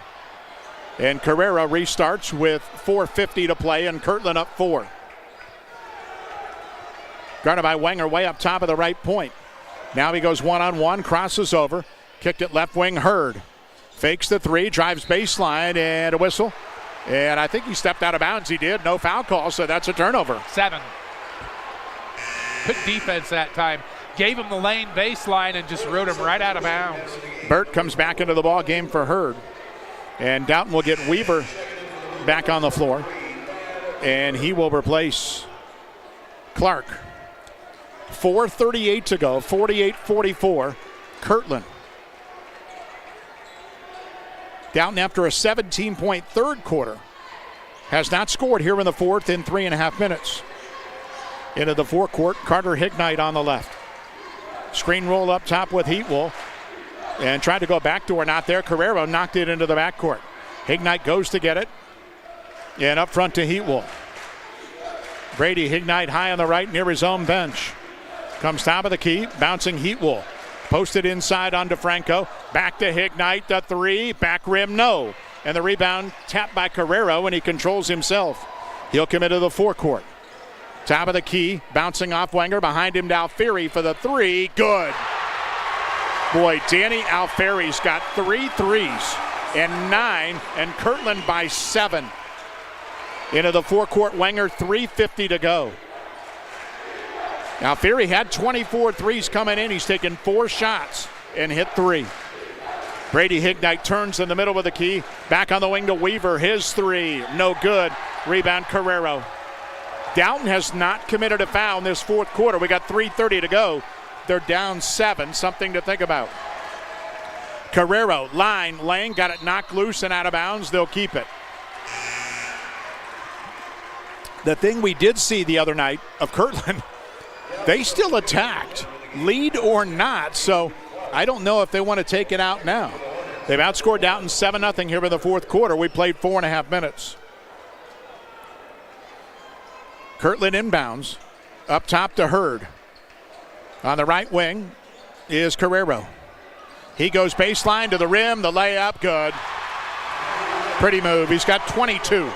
And Carrera restarts with 4:50 to play, and Kirtland up 4. Guarded by Wenger way up top of the right point. Now he goes one-on-one, crosses over, kicked it left wing, Hurd. Fakes the 3, drives baseline, and a whistle. And I think he stepped out of bounds. He did. No foul call, so that's a turnover. 7. Good defense that time. Gave him the lane baseline and just rode him right out of bounds. Burt comes back into the ball game for Hurd. And Dalton will get Weaver back on the floor. And he will replace Clark. 4:38 to go, 48-44, Kirtland. Dalton, after a 17-point third quarter, has not scored here in the fourth in 3.5 minutes. Into the forecourt, Carter Hignite on the left. Screen roll up top with Heatwell. And tried to go backdoor, not there. Carrero knocked it into the backcourt. Hignite goes to get it. And up front to Heatwell. Brady Hignite high on the right near his own bench. Comes top of the key, bouncing Heatwell. Posted inside on DeFranco. Back to Hignite, the three. Back rim, no. And the rebound tapped by Carrero, and he controls himself. He'll commit to the forecourt. Top of the key, bouncing off Wenger. Behind him, Alfieri for the three. Good. Boy, Danny Alfieri's got 3 threes and 9, and Kirtland by 7. Into the forecourt, Wenger, 3:50 to go. Alfieri had 24 threes coming in. He's taken 4 shots and hit 3. Brady Hignite turns in the middle of the key. Back on the wing to Weaver. His 3, no good. Rebound Carrero. Dalton has not committed a foul in this fourth quarter. We got 3:30 to go. They're down 7, something to think about. Carrero, line, Lang, got it knocked loose and out of bounds. They'll keep it. The thing we did see the other night of Kirtland, they still attacked, lead or not, so I don't know if they want to take it out now. They've outscored Dalton 7-0 here in the fourth quarter. We played 4.5 minutes. Kirtland inbounds, up top to Hurd. On the right wing is Carrero. He goes baseline to the rim, the layup, good. Pretty move. He's got 22.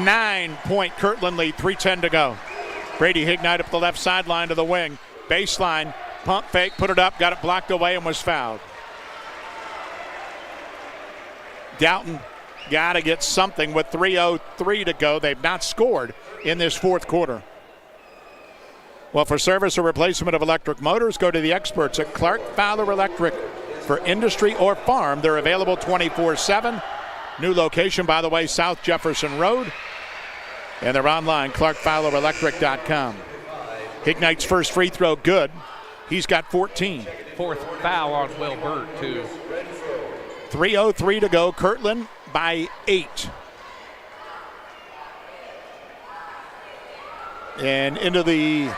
9-point Kirtland lead, 3:10 to go. Brady Hignite up the left sideline to the wing. Baseline, pump fake, put it up, got it blocked away and was fouled. Dalton got to get something with 3:03 to go. They've not scored in this fourth quarter. Well, for service or replacement of electric motors, go to the experts at Clark Fowler Electric. For industry or farm, they're available 24/7. New location, by the way, South Jefferson Road. And they're online, clarkfowlerelectric.com. Hignite's first free throw, good. He's got 14. 4th foul on Will Bird, too. 3:03 to go. Kirtland by 8. And into the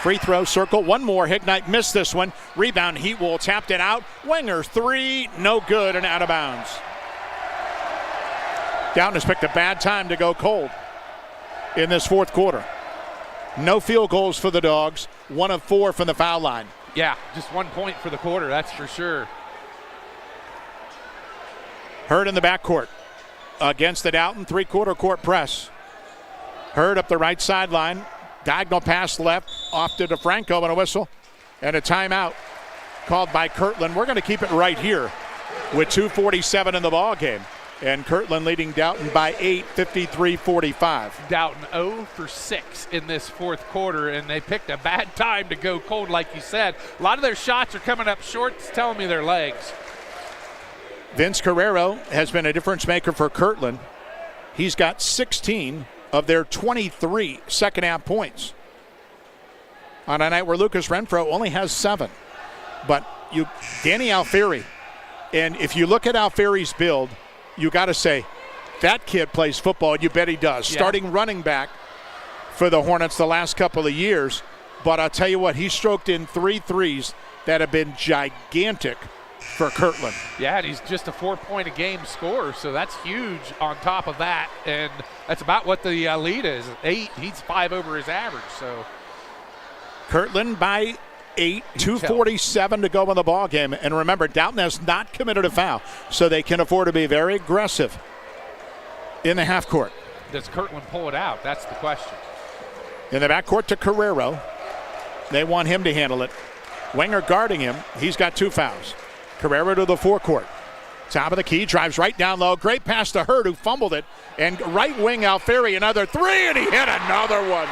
free throw circle. One more. Hignite missed this one. Rebound. Heatwell tapped it out. Wenger 3. No good and out of bounds. Dalton has picked a bad time to go cold in this fourth quarter. No field goals for the Dogs. 1 of 4 from the foul line. Yeah, just 1 point for the quarter, that's for sure. Hurd in the backcourt against the Dalton three-quarter court press. Hurd up the right sideline. Diagonal pass left off to DeFranco and a whistle. And a timeout called by Kirtland. We're going to keep it right here with 2:47 in the ball game. And Kirtland leading Dalton by 8, 53-45. Dalton 0 for 6 in this fourth quarter, and they picked a bad time to go cold, like you said. A lot of their shots are coming up short. It's telling me their legs. Vince Carrero has been a difference maker for Kirtland. He's got 16 of their 23 second-half points on a night where Lucas Renfro only has 7. But Danny Alfieri, and if you look at Alfieri's build, you got to say, that kid plays football, and you bet he does. Yeah. Starting running back for the Hornets the last couple of years. But I'll tell you what, he stroked in 3 threes that have been gigantic for Kirtland. Yeah, and he's just a 4-point-a-game scorer, so that's huge on top of that. And that's about what the lead is. 8, he's 5 over his average. So Kirtland by 8, 2:47 to go in the ball game. And remember, Dalton has not committed a foul, so they can afford to be very aggressive in the half court. Does Kirtland pull it out? That's the question. In the backcourt to Carrero. They want him to handle it. Wenger guarding him. He's got 2 fouls. Carrero to the forecourt. Top of the key, drives right down low. Great pass to Hurd, who fumbled it. And right wing Alfieri, another 3, and he hit another one.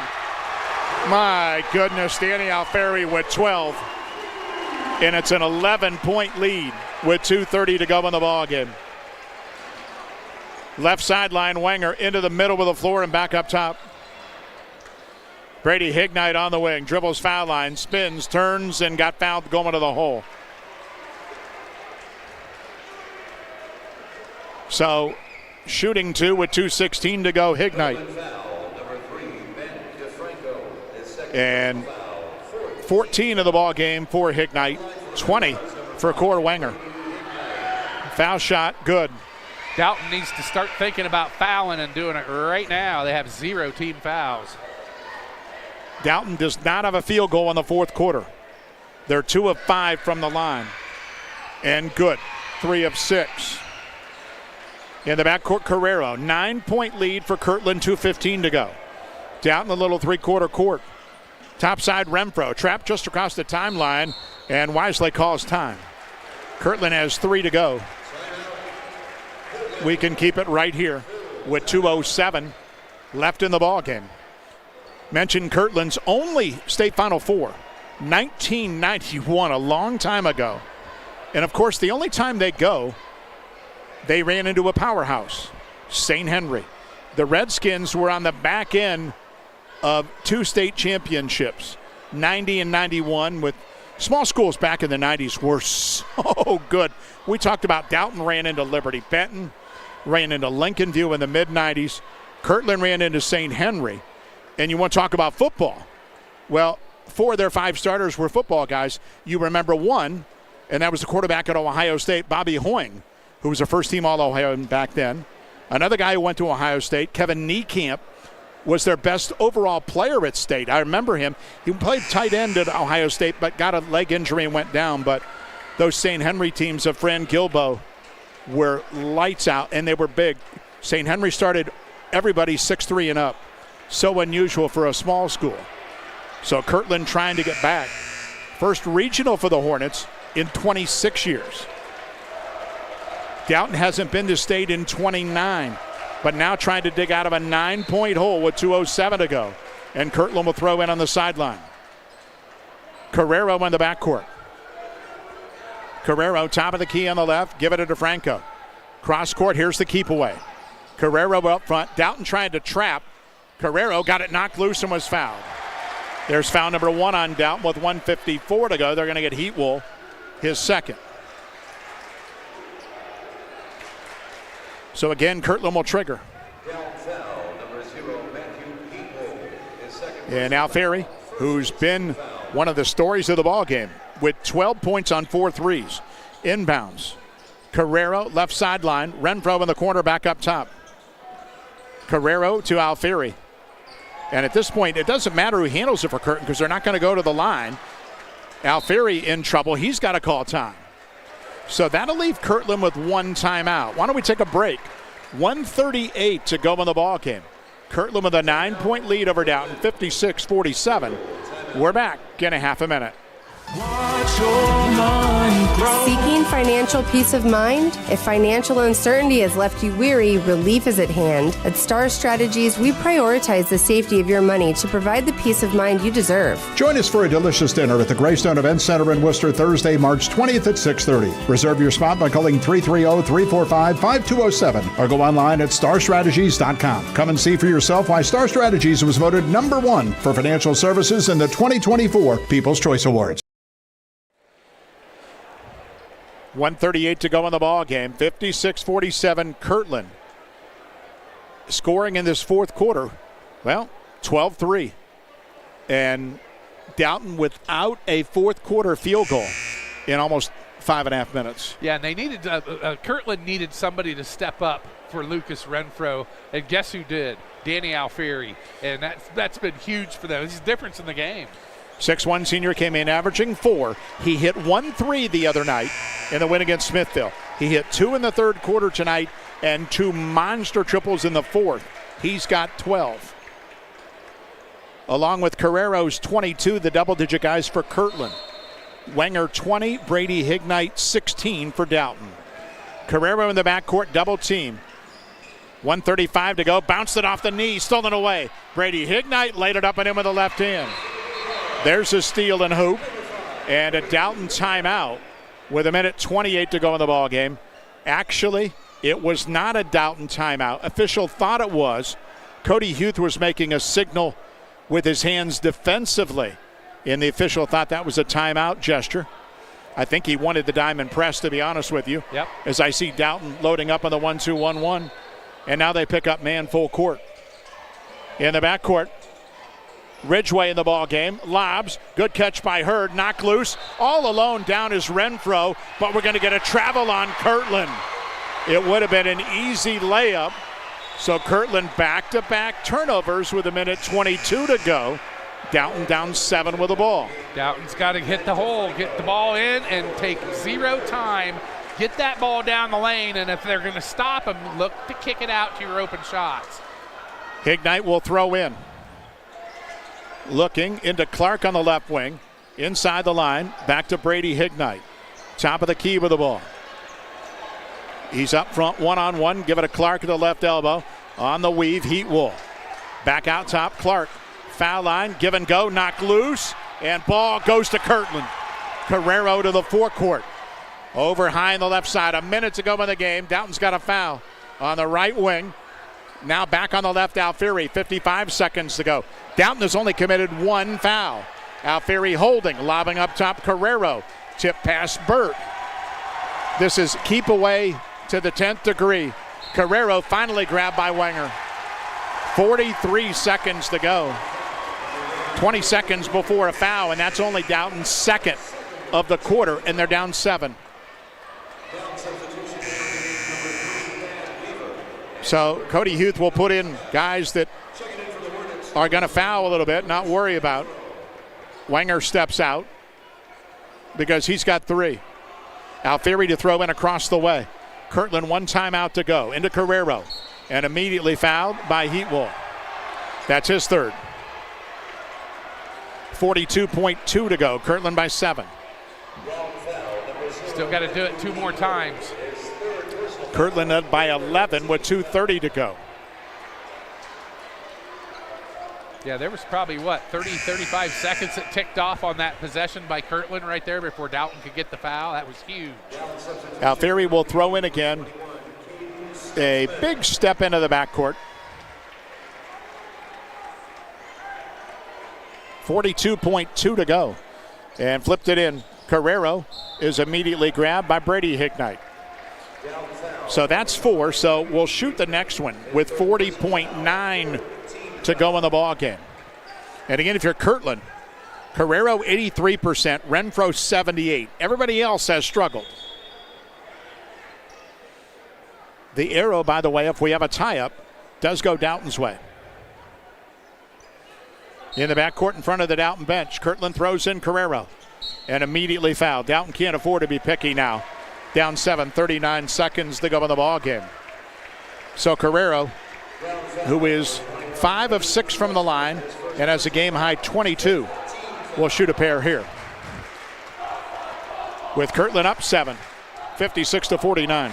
My goodness, Danny Alfieri with 12. And it's an 11-point lead with 2:30 to go in the ball game. Left sideline, Wenger into the middle of the floor and back up top. Brady Hignite on the wing, dribbles foul line, spins, turns, and got fouled going to the hole. So, shooting 2 with 2:16 to go, Hignite. And 14 of the ball game for Hignite, 20 for Core Wenger. Foul shot, good. Dalton needs to start thinking about fouling and doing it right now. They have 0 team fouls. Dalton does not have a field goal in the fourth quarter. They're 2 of 5 from the line. And good, 3 of 6. In the backcourt, Carrero, 9-point lead for Kirtland, 2:15 to go. Dalton, a little three-quarter court. Topside Renfro, trapped just across the timeline, and wisely calls time. Kirtland has 3 to go. We can keep it right here with 2:07 left in the ball game. Mentioned Kirtland's only state Final Four, 1991, a long time ago. And, of course, the only time they go, they ran into a powerhouse, St. Henry. The Redskins were on the back end of 2 state championships, 90 and 91, with small schools back in the 90s were so good. We talked about Dalton ran into Liberty Benton, ran into Lincoln View in the mid-90s. Kirtland ran into St. Henry. And you want to talk about football. Well, 4 of their 5 starters were football guys. You remember one, and that was the quarterback at Ohio State, Bobby Hoying, who was a first-team All-Ohio back then. Another guy who went to Ohio State, Kevin Niekamp, was their best overall player at State. I remember him. He played tight end at Ohio State, but got a leg injury and went down. But those St. Henry teams of Fran Gilbo were lights out, and they were big. St. Henry started everybody 6'3" and up. So unusual for a small school. So Kirtland trying to get back. First regional for the Hornets in 26 years. Dalton hasn't been to state in 29, but now trying to dig out of a 9-point hole with 2:07 to go. And Kirtland will throw in on the sideline. Carrero in the backcourt. Carrero, top of the key on the left, give it to DeFranco. Cross court, here's the keep away. Carrero up front, Dalton trying to trap. Carrero got it knocked loose and was fouled. There's foul number 1 on Dalton with 1:54 to go. They're going to get Heatwool his second. So again, Kirtland will trigger. And Alfieri, who's been one of the stories of the ball game, with 12 points on 4 threes. Inbounds. Carrero, left sideline. Renfro in the corner, back up top. Carrero to Alfieri. And at this point, it doesn't matter who handles it for Kirtland because they're not going to go to the line. Alfieri in trouble. He's got to call time. So that'll leave Kirtland with 1 timeout. Why don't we take a break? 1:38 to go in the ball game. Kirtland with a 9-point lead over Dalton, 56-47. We're back in a half a minute. Seeking financial peace of mind? If financial uncertainty has left you weary, relief is at hand. At Star Strategies, we prioritize the safety of your money to provide the peace of mind you deserve. Join us for a delicious dinner at the Greystone Event Center in Worcester Thursday, March 20th at 6:30. Reserve your spot by calling 330-345-5207 or go online at starstrategies.com. Come and see for yourself why Star Strategies was voted #1 for financial services in the 2024 People's Choice Awards. 1:38 to go in the ball game. 56-47 Kirtland. Scoring in this fourth quarter, well, 12-3. And Dalton without a fourth quarter field goal in almost 5.5 minutes. Yeah, and they needed Kirtland needed somebody to step up for Lucas Renfro, and guess who did? Danny Alfieri, and that's been huge for them. It's the difference in the game. 6'1" senior came in averaging 4. He hit 1 3 the other night in the win against Smithville. He hit 2 in the third quarter tonight and 2 monster triples in the fourth. He's got 12. Along with Carrero's 22, the double-digit guys for Kirtland. Wenger 20, Brady Hignite 16 for Dalton. Carrero in the backcourt, double team. 1:35 to go, bounced it off the knee, stolen away. Brady Hignite laid it up and in with the left hand. There's a steal and hoop, and a Dalton timeout with 1:28 to go in the ball game. Actually, it was not a Dalton timeout. Official thought it was. Cody Huth was making a signal with his hands defensively, and the official thought that was a timeout gesture. I think he wanted the diamond press, to be honest with you. Yep. As I see Dalton loading up on the 1-2-1-1, and now they pick up man full court. In the backcourt, Ridgeway in the ball game. Lobs. Good catch by Hurd. Knocked loose. All alone down is Renfro, but we're going to get a travel on Kirtland. It would have been an easy layup. So Kirtland back-to-back turnovers with 1:22 to go. Dalton down 7 with the ball. Dalton's got to hit the hole, get the ball in, and take 0 time. Get that ball down the lane, and if they're going to stop him, look to kick it out to your open shots. Hignite will throw in. Looking into Clark on the left wing. Inside the line, back to Brady Hignite. Top of the key with the ball. He's up front one-on-one. Give it to Clark at the left elbow. On the weave, Heat Wolf. Back out top, Clark. Foul line, give and go, knocked loose. And ball goes to Kirtland. Carrero to the forecourt. Over high on the left side. A minute to go in the game. Dalton's got a foul on the right wing. Now back on the left, Alfieri. 55 seconds to go. Dalton has only committed 1 foul. Alfieri holding, lobbing up top, Carrero. Tip pass, Burt. This is keep away to the 10th degree. Carrero finally grabbed by Wenger. 43 seconds to go. 20 seconds before a foul, and that's only Dalton's second of the quarter, and they're down 7. So Cody Huth will put in guys that are going to foul a little bit, not worry about. Wenger steps out because he's got 3. Alfieri to throw in across the way. Kirtland 1 timeout to go. Into Carrero. And immediately fouled by Heat Wolf. That's his 3rd. 42.2 to go. Kirtland by 7. Still got to do it 2 more times. Kirtland up by 11 with 2:30 to go. Yeah, there was probably, 35 seconds that ticked off on that possession by Kirtland right there before Dalton could get the foul. That was huge. Alfieri will throw in again. A big step into the backcourt. 42.2 to go. And flipped it in. Carrero is immediately grabbed by Brady Hignite. So that's 4. So we'll shoot the next one with 40.9 to go in the ball game. And again, if you're Kirtland, Carrero 83%, Renfro 78%. Everybody else has struggled. The arrow, by the way, if we have a tie-up, does go Dalton's way. In the backcourt in front of the Dalton bench, Kirtland throws in Carrero and immediately fouled. Dalton can't afford to be picky now. Down 7, 39 seconds to go in the ball game. So Carrero, who is 5 of 6 from the line and has a game-high 22, will shoot a pair here. With Kirtland up 7, 56-49.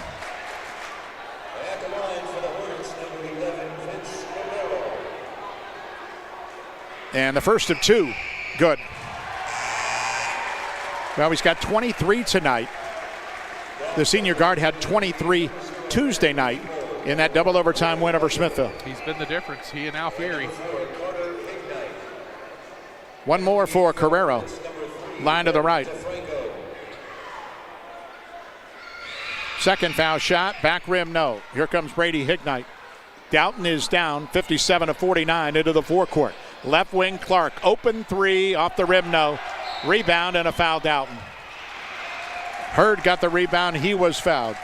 And the first of 2, good. Well, he's got 23 tonight. The senior guard had 23 Tuesday night in that double overtime win over Smithville. He's been the difference, he and Alfieri. 1 more for Carrero. Line to the right. Second foul shot, back rim, no. Here comes Brady Hignite. Dalton is down 57-49 into the forecourt. Left wing Clark, open 3, off the rim, no. Rebound and a foul, Dalton. Hurd got the rebound, he was fouled.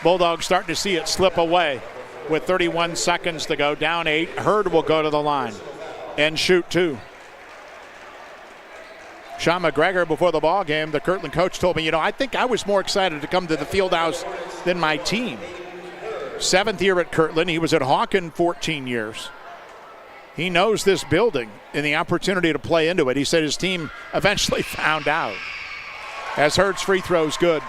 Bulldogs starting to see it slip away with 31 seconds to go, down 8. Hurd will go to the line and shoot 2. Sean McGregor, before the ball game, the Kirtland coach told me, I think I was more excited to come to the Fieldhouse than my team. 7th year at Kirtland. He was at Hawken 14 years. He knows this building and the opportunity to play into it. He said his team eventually found out. As Hurd's free throw's good.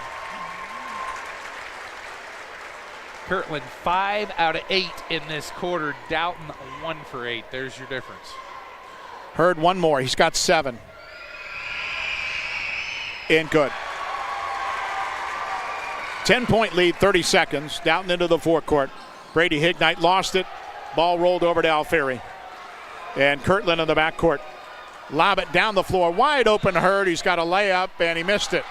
Kirtland 5 out of 8 in this quarter. Dalton 1 for 8. There's your difference. Hurd 1 more. He's got 7. And good. 10-point lead, 30 seconds. Dalton into the forecourt. Brady Hignite lost it. Ball rolled over to Alfieri. And Kirtland in the backcourt. Lob it down the floor. Wide open Hurd. He's got a layup, and he missed it.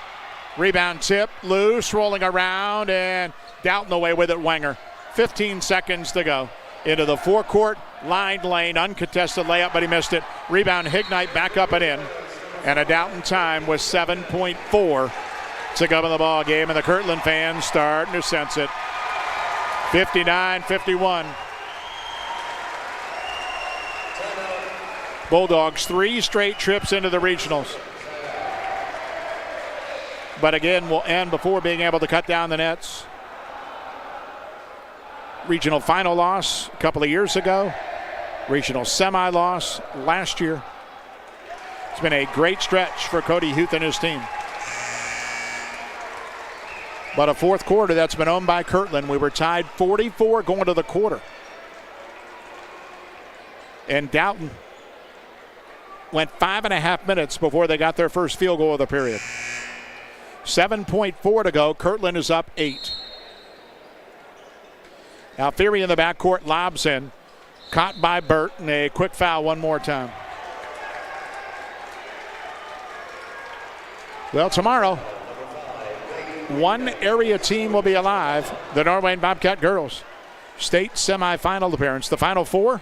Rebound tip, loose, rolling around, and Dalton away with it, Wenger. 15 seconds to go. into the forecourt line lane. Uncontested layup, but he missed it. Rebound, Hignite back up and in. And a Dalton time with 7.4 to go in the ball game. And the Kirtland fans starting to sense it. 59-51. Bulldogs 3 straight trips into the regionals. But again, will end before being able to cut down the nets. Regional final loss a couple of years ago. Regional semi loss last year. It's been a great stretch for Cody Huth and his team. But a fourth quarter that's been owned by Kirtland. We were tied 44 going to the quarter. And Dalton went 5.5 minutes before they got their first field goal of the period. 7.4 to go. Kirtland is up 8. Alfieri in the backcourt, lobs in. Caught by Burt, and a quick foul one more time. Well, tomorrow, one area team will be alive, the Norway Bobcat girls. State semifinal appearance. The Final Four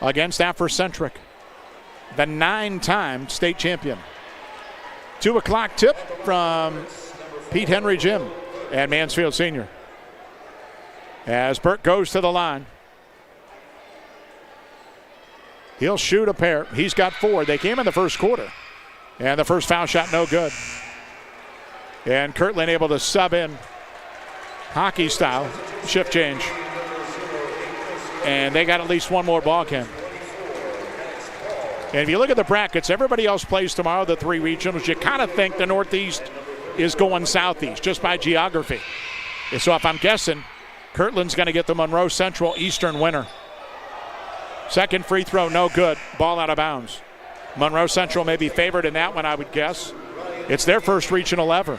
against Afrocentric, the 9-time state champion. 2 o'clock tip from Pete Henry Gym and Mansfield Senior. As Burt goes to the line. He'll shoot a pair. He's got 4. They came in the first quarter. And the first foul shot no good. And Kirtland able to sub in hockey style, shift change. And they got at least one more ball game. And if you look at the brackets, everybody else plays tomorrow, the 3 regionals. You kind of think the Northeast is going Southeast just by geography. And so if I'm guessing, Kirtland's going to get the Monroe Central Eastern winner. Second free throw, no good. Ball out of bounds. Monroe Central may be favored in that one, I would guess. It's their first regional ever.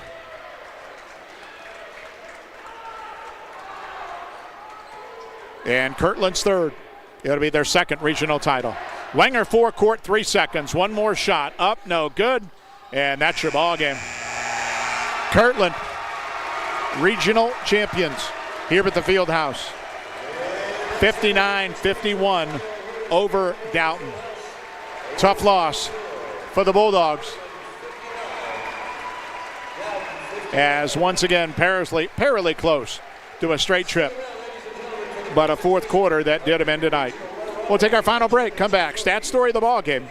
And Kirtland's third. It'll be their second regional title. Wenger forecourt, 3 seconds. One more shot. Up, no good. And that's your ball game. Kirtland, regional champions here at the Fieldhouse. 59-51 over Dalton. Tough loss for the Bulldogs. As once again, perilously close to a straight trip. But a fourth quarter that did them in tonight. We'll take our final break. Come back. Stat story of the ball game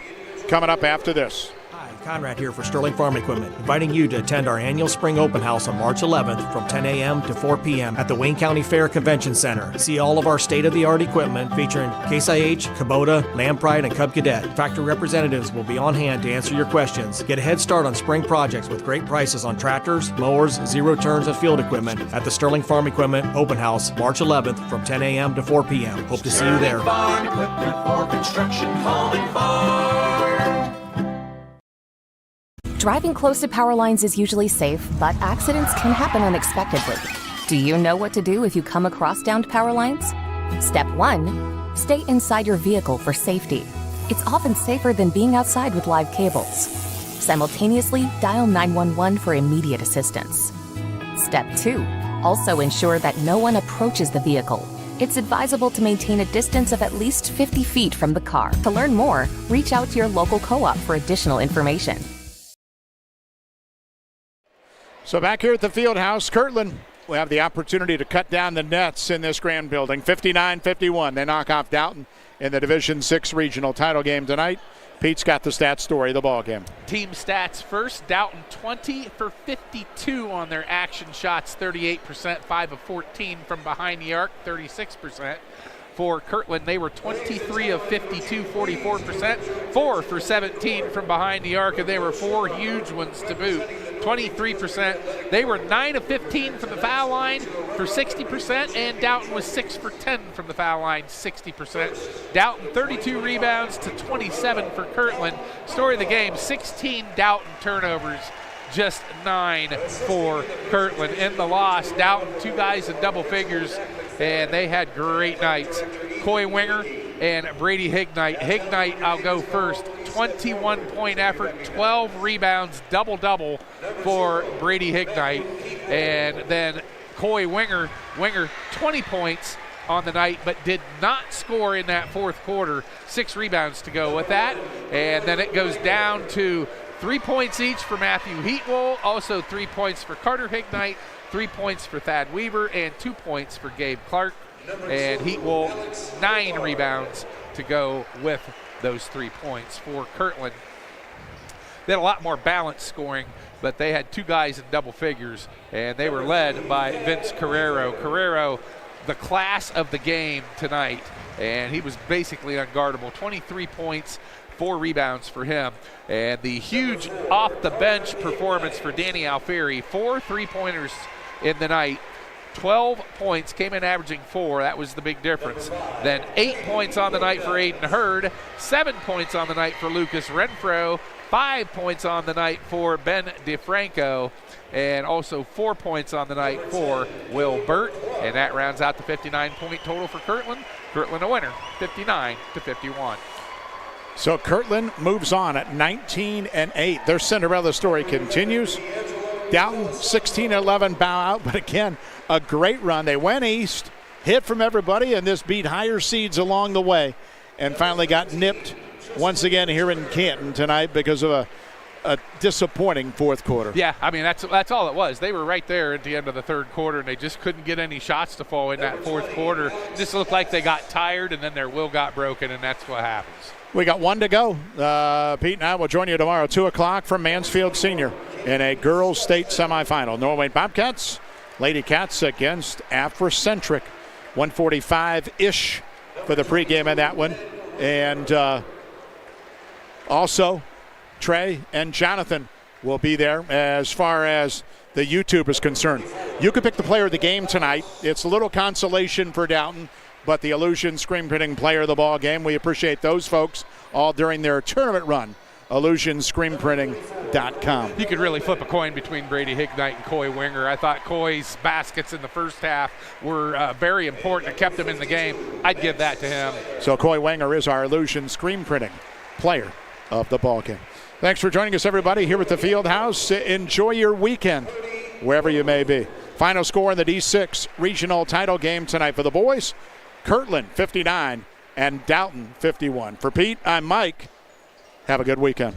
coming up after this. Hi, Conrad here for Sterling Farm Equipment, inviting you to attend our annual spring open house on March 11th from 10 a.m. to 4 p.m. at the Wayne County Fair Convention Center. See all of our state-of-the-art equipment featuring Case IH, Kubota, Lampride, and Cub Cadet. Factory representatives will be on hand to answer your questions. Get a head start on spring projects with great prices on tractors, mowers, zero turns, and field equipment at the Sterling Farm Equipment Open House March 11th from 10 a.m. to 4 p.m. Hope to see you there. Farm equipment for construction, calling farm. Driving close to power lines is usually safe, but accidents can happen unexpectedly. Do you know what to do if you come across downed power lines? Step 1, stay inside your vehicle for safety. It's often safer than being outside with live cables. Simultaneously, dial 911 for immediate assistance. Step 2, also ensure that no one approaches the vehicle. It's advisable to maintain a distance of at least 50 feet from the car. To learn more, reach out to your local co-op for additional information. So back here at the Fieldhouse, Kirtland will have the opportunity to cut down the nets in this grand building. 59-51. They knock off Dalton in the Division 6 regional title game tonight. Pete's got the stat story of the ball game. Team stats first. Dalton 20 for 52 on their action shots, 38%, 5 of 14 from behind the arc, 36%. For Kirtland, they were 23 of 52, 44%, 4 for 17 from behind the arc, and they were 4 huge ones to boot, 23%. They were 9 of 15 from the foul line for 60%, and Dalton was 6 for 10 from the foul line, 60%. Dalton 32 rebounds to 27 for Kirtland. Story of the game, 16 Dalton turnovers, just 9 for Kirtland. In the loss, Dalton, 2 guys in double figures, and they had great nights. Coy Winger and Brady Hignite. Hignite, I'll go first. 21-point effort, 12 rebounds, double-double for Brady Hignite. And then Coy Winger, 20 points on the night, but did not score in that fourth quarter. 6 rebounds to go with that. And then it goes down to 3 points each for Matthew Heatwell, also 3 points for Carter Hignite, 3 points for Thad Weaver, and 2 points for Gabe Clark. And Heatwell, 9 rebounds to go with those 3 points for Kirtland. They had a lot more balanced scoring, but they had 2 guys in double figures, and they were led by Vince Carrero. Carrero, the class of the game tonight, and he was basically unguardable. 23 points, 4 rebounds for him. And the huge off-the-bench performance for Danny Alfieri, 4 3-pointers in the night. 12 points, came in averaging 4. That was the big difference. Then 8 points on the night for Aiden Hurd, 7 points on the night for Lucas Renfro, 5 points on the night for Ben DeFranco, and also 4 points on the night for Will Burt. And that rounds out the 59-point total for Kirtland. Kirtland a winner, 59-51. So Kirtland moves on at 19-8. Their Cinderella story continues. Dalton 16-11 bow out, but again, a great run. They went east, hit from everybody, and this beat higher seeds along the way, and finally got nipped once again here in Canton tonight because of a disappointing fourth quarter. Yeah, I mean, that's all it was. They were right there at the end of the third quarter, and they just couldn't get any shots to fall in that fourth quarter. It just looked like they got tired, and then their will got broken, and that's what happens. We got 1 to go. Pete and I will join you tomorrow, 2 o'clock from Mansfield Senior in a girls' state semifinal. Norway Bobcats, Lady Cats against Afrocentric. 145-ish for the pregame in that one. And also, Trey and Jonathan will be there as far as the YouTube is concerned. You could pick the player of the game tonight. It's a little consolation for Dalton, but the Illusion Screen Printing player of the ball game. We appreciate those folks all during their tournament run. IllusionScreenPrinting.com. You could really flip a coin between Brady Hignite and Coy Winger. I thought Coy's baskets in the first half were very important and kept him in the game. I'd give that to him. So Coy Winger is our Illusion Screen Printing player of the ball game. Thanks for joining us, everybody, here at the Fieldhouse. Enjoy your weekend, wherever you may be. Final score in the D6 regional title game tonight for the boys. Kirtland 59 and Dalton 51. For Pete, I'm Mike. Have a good weekend.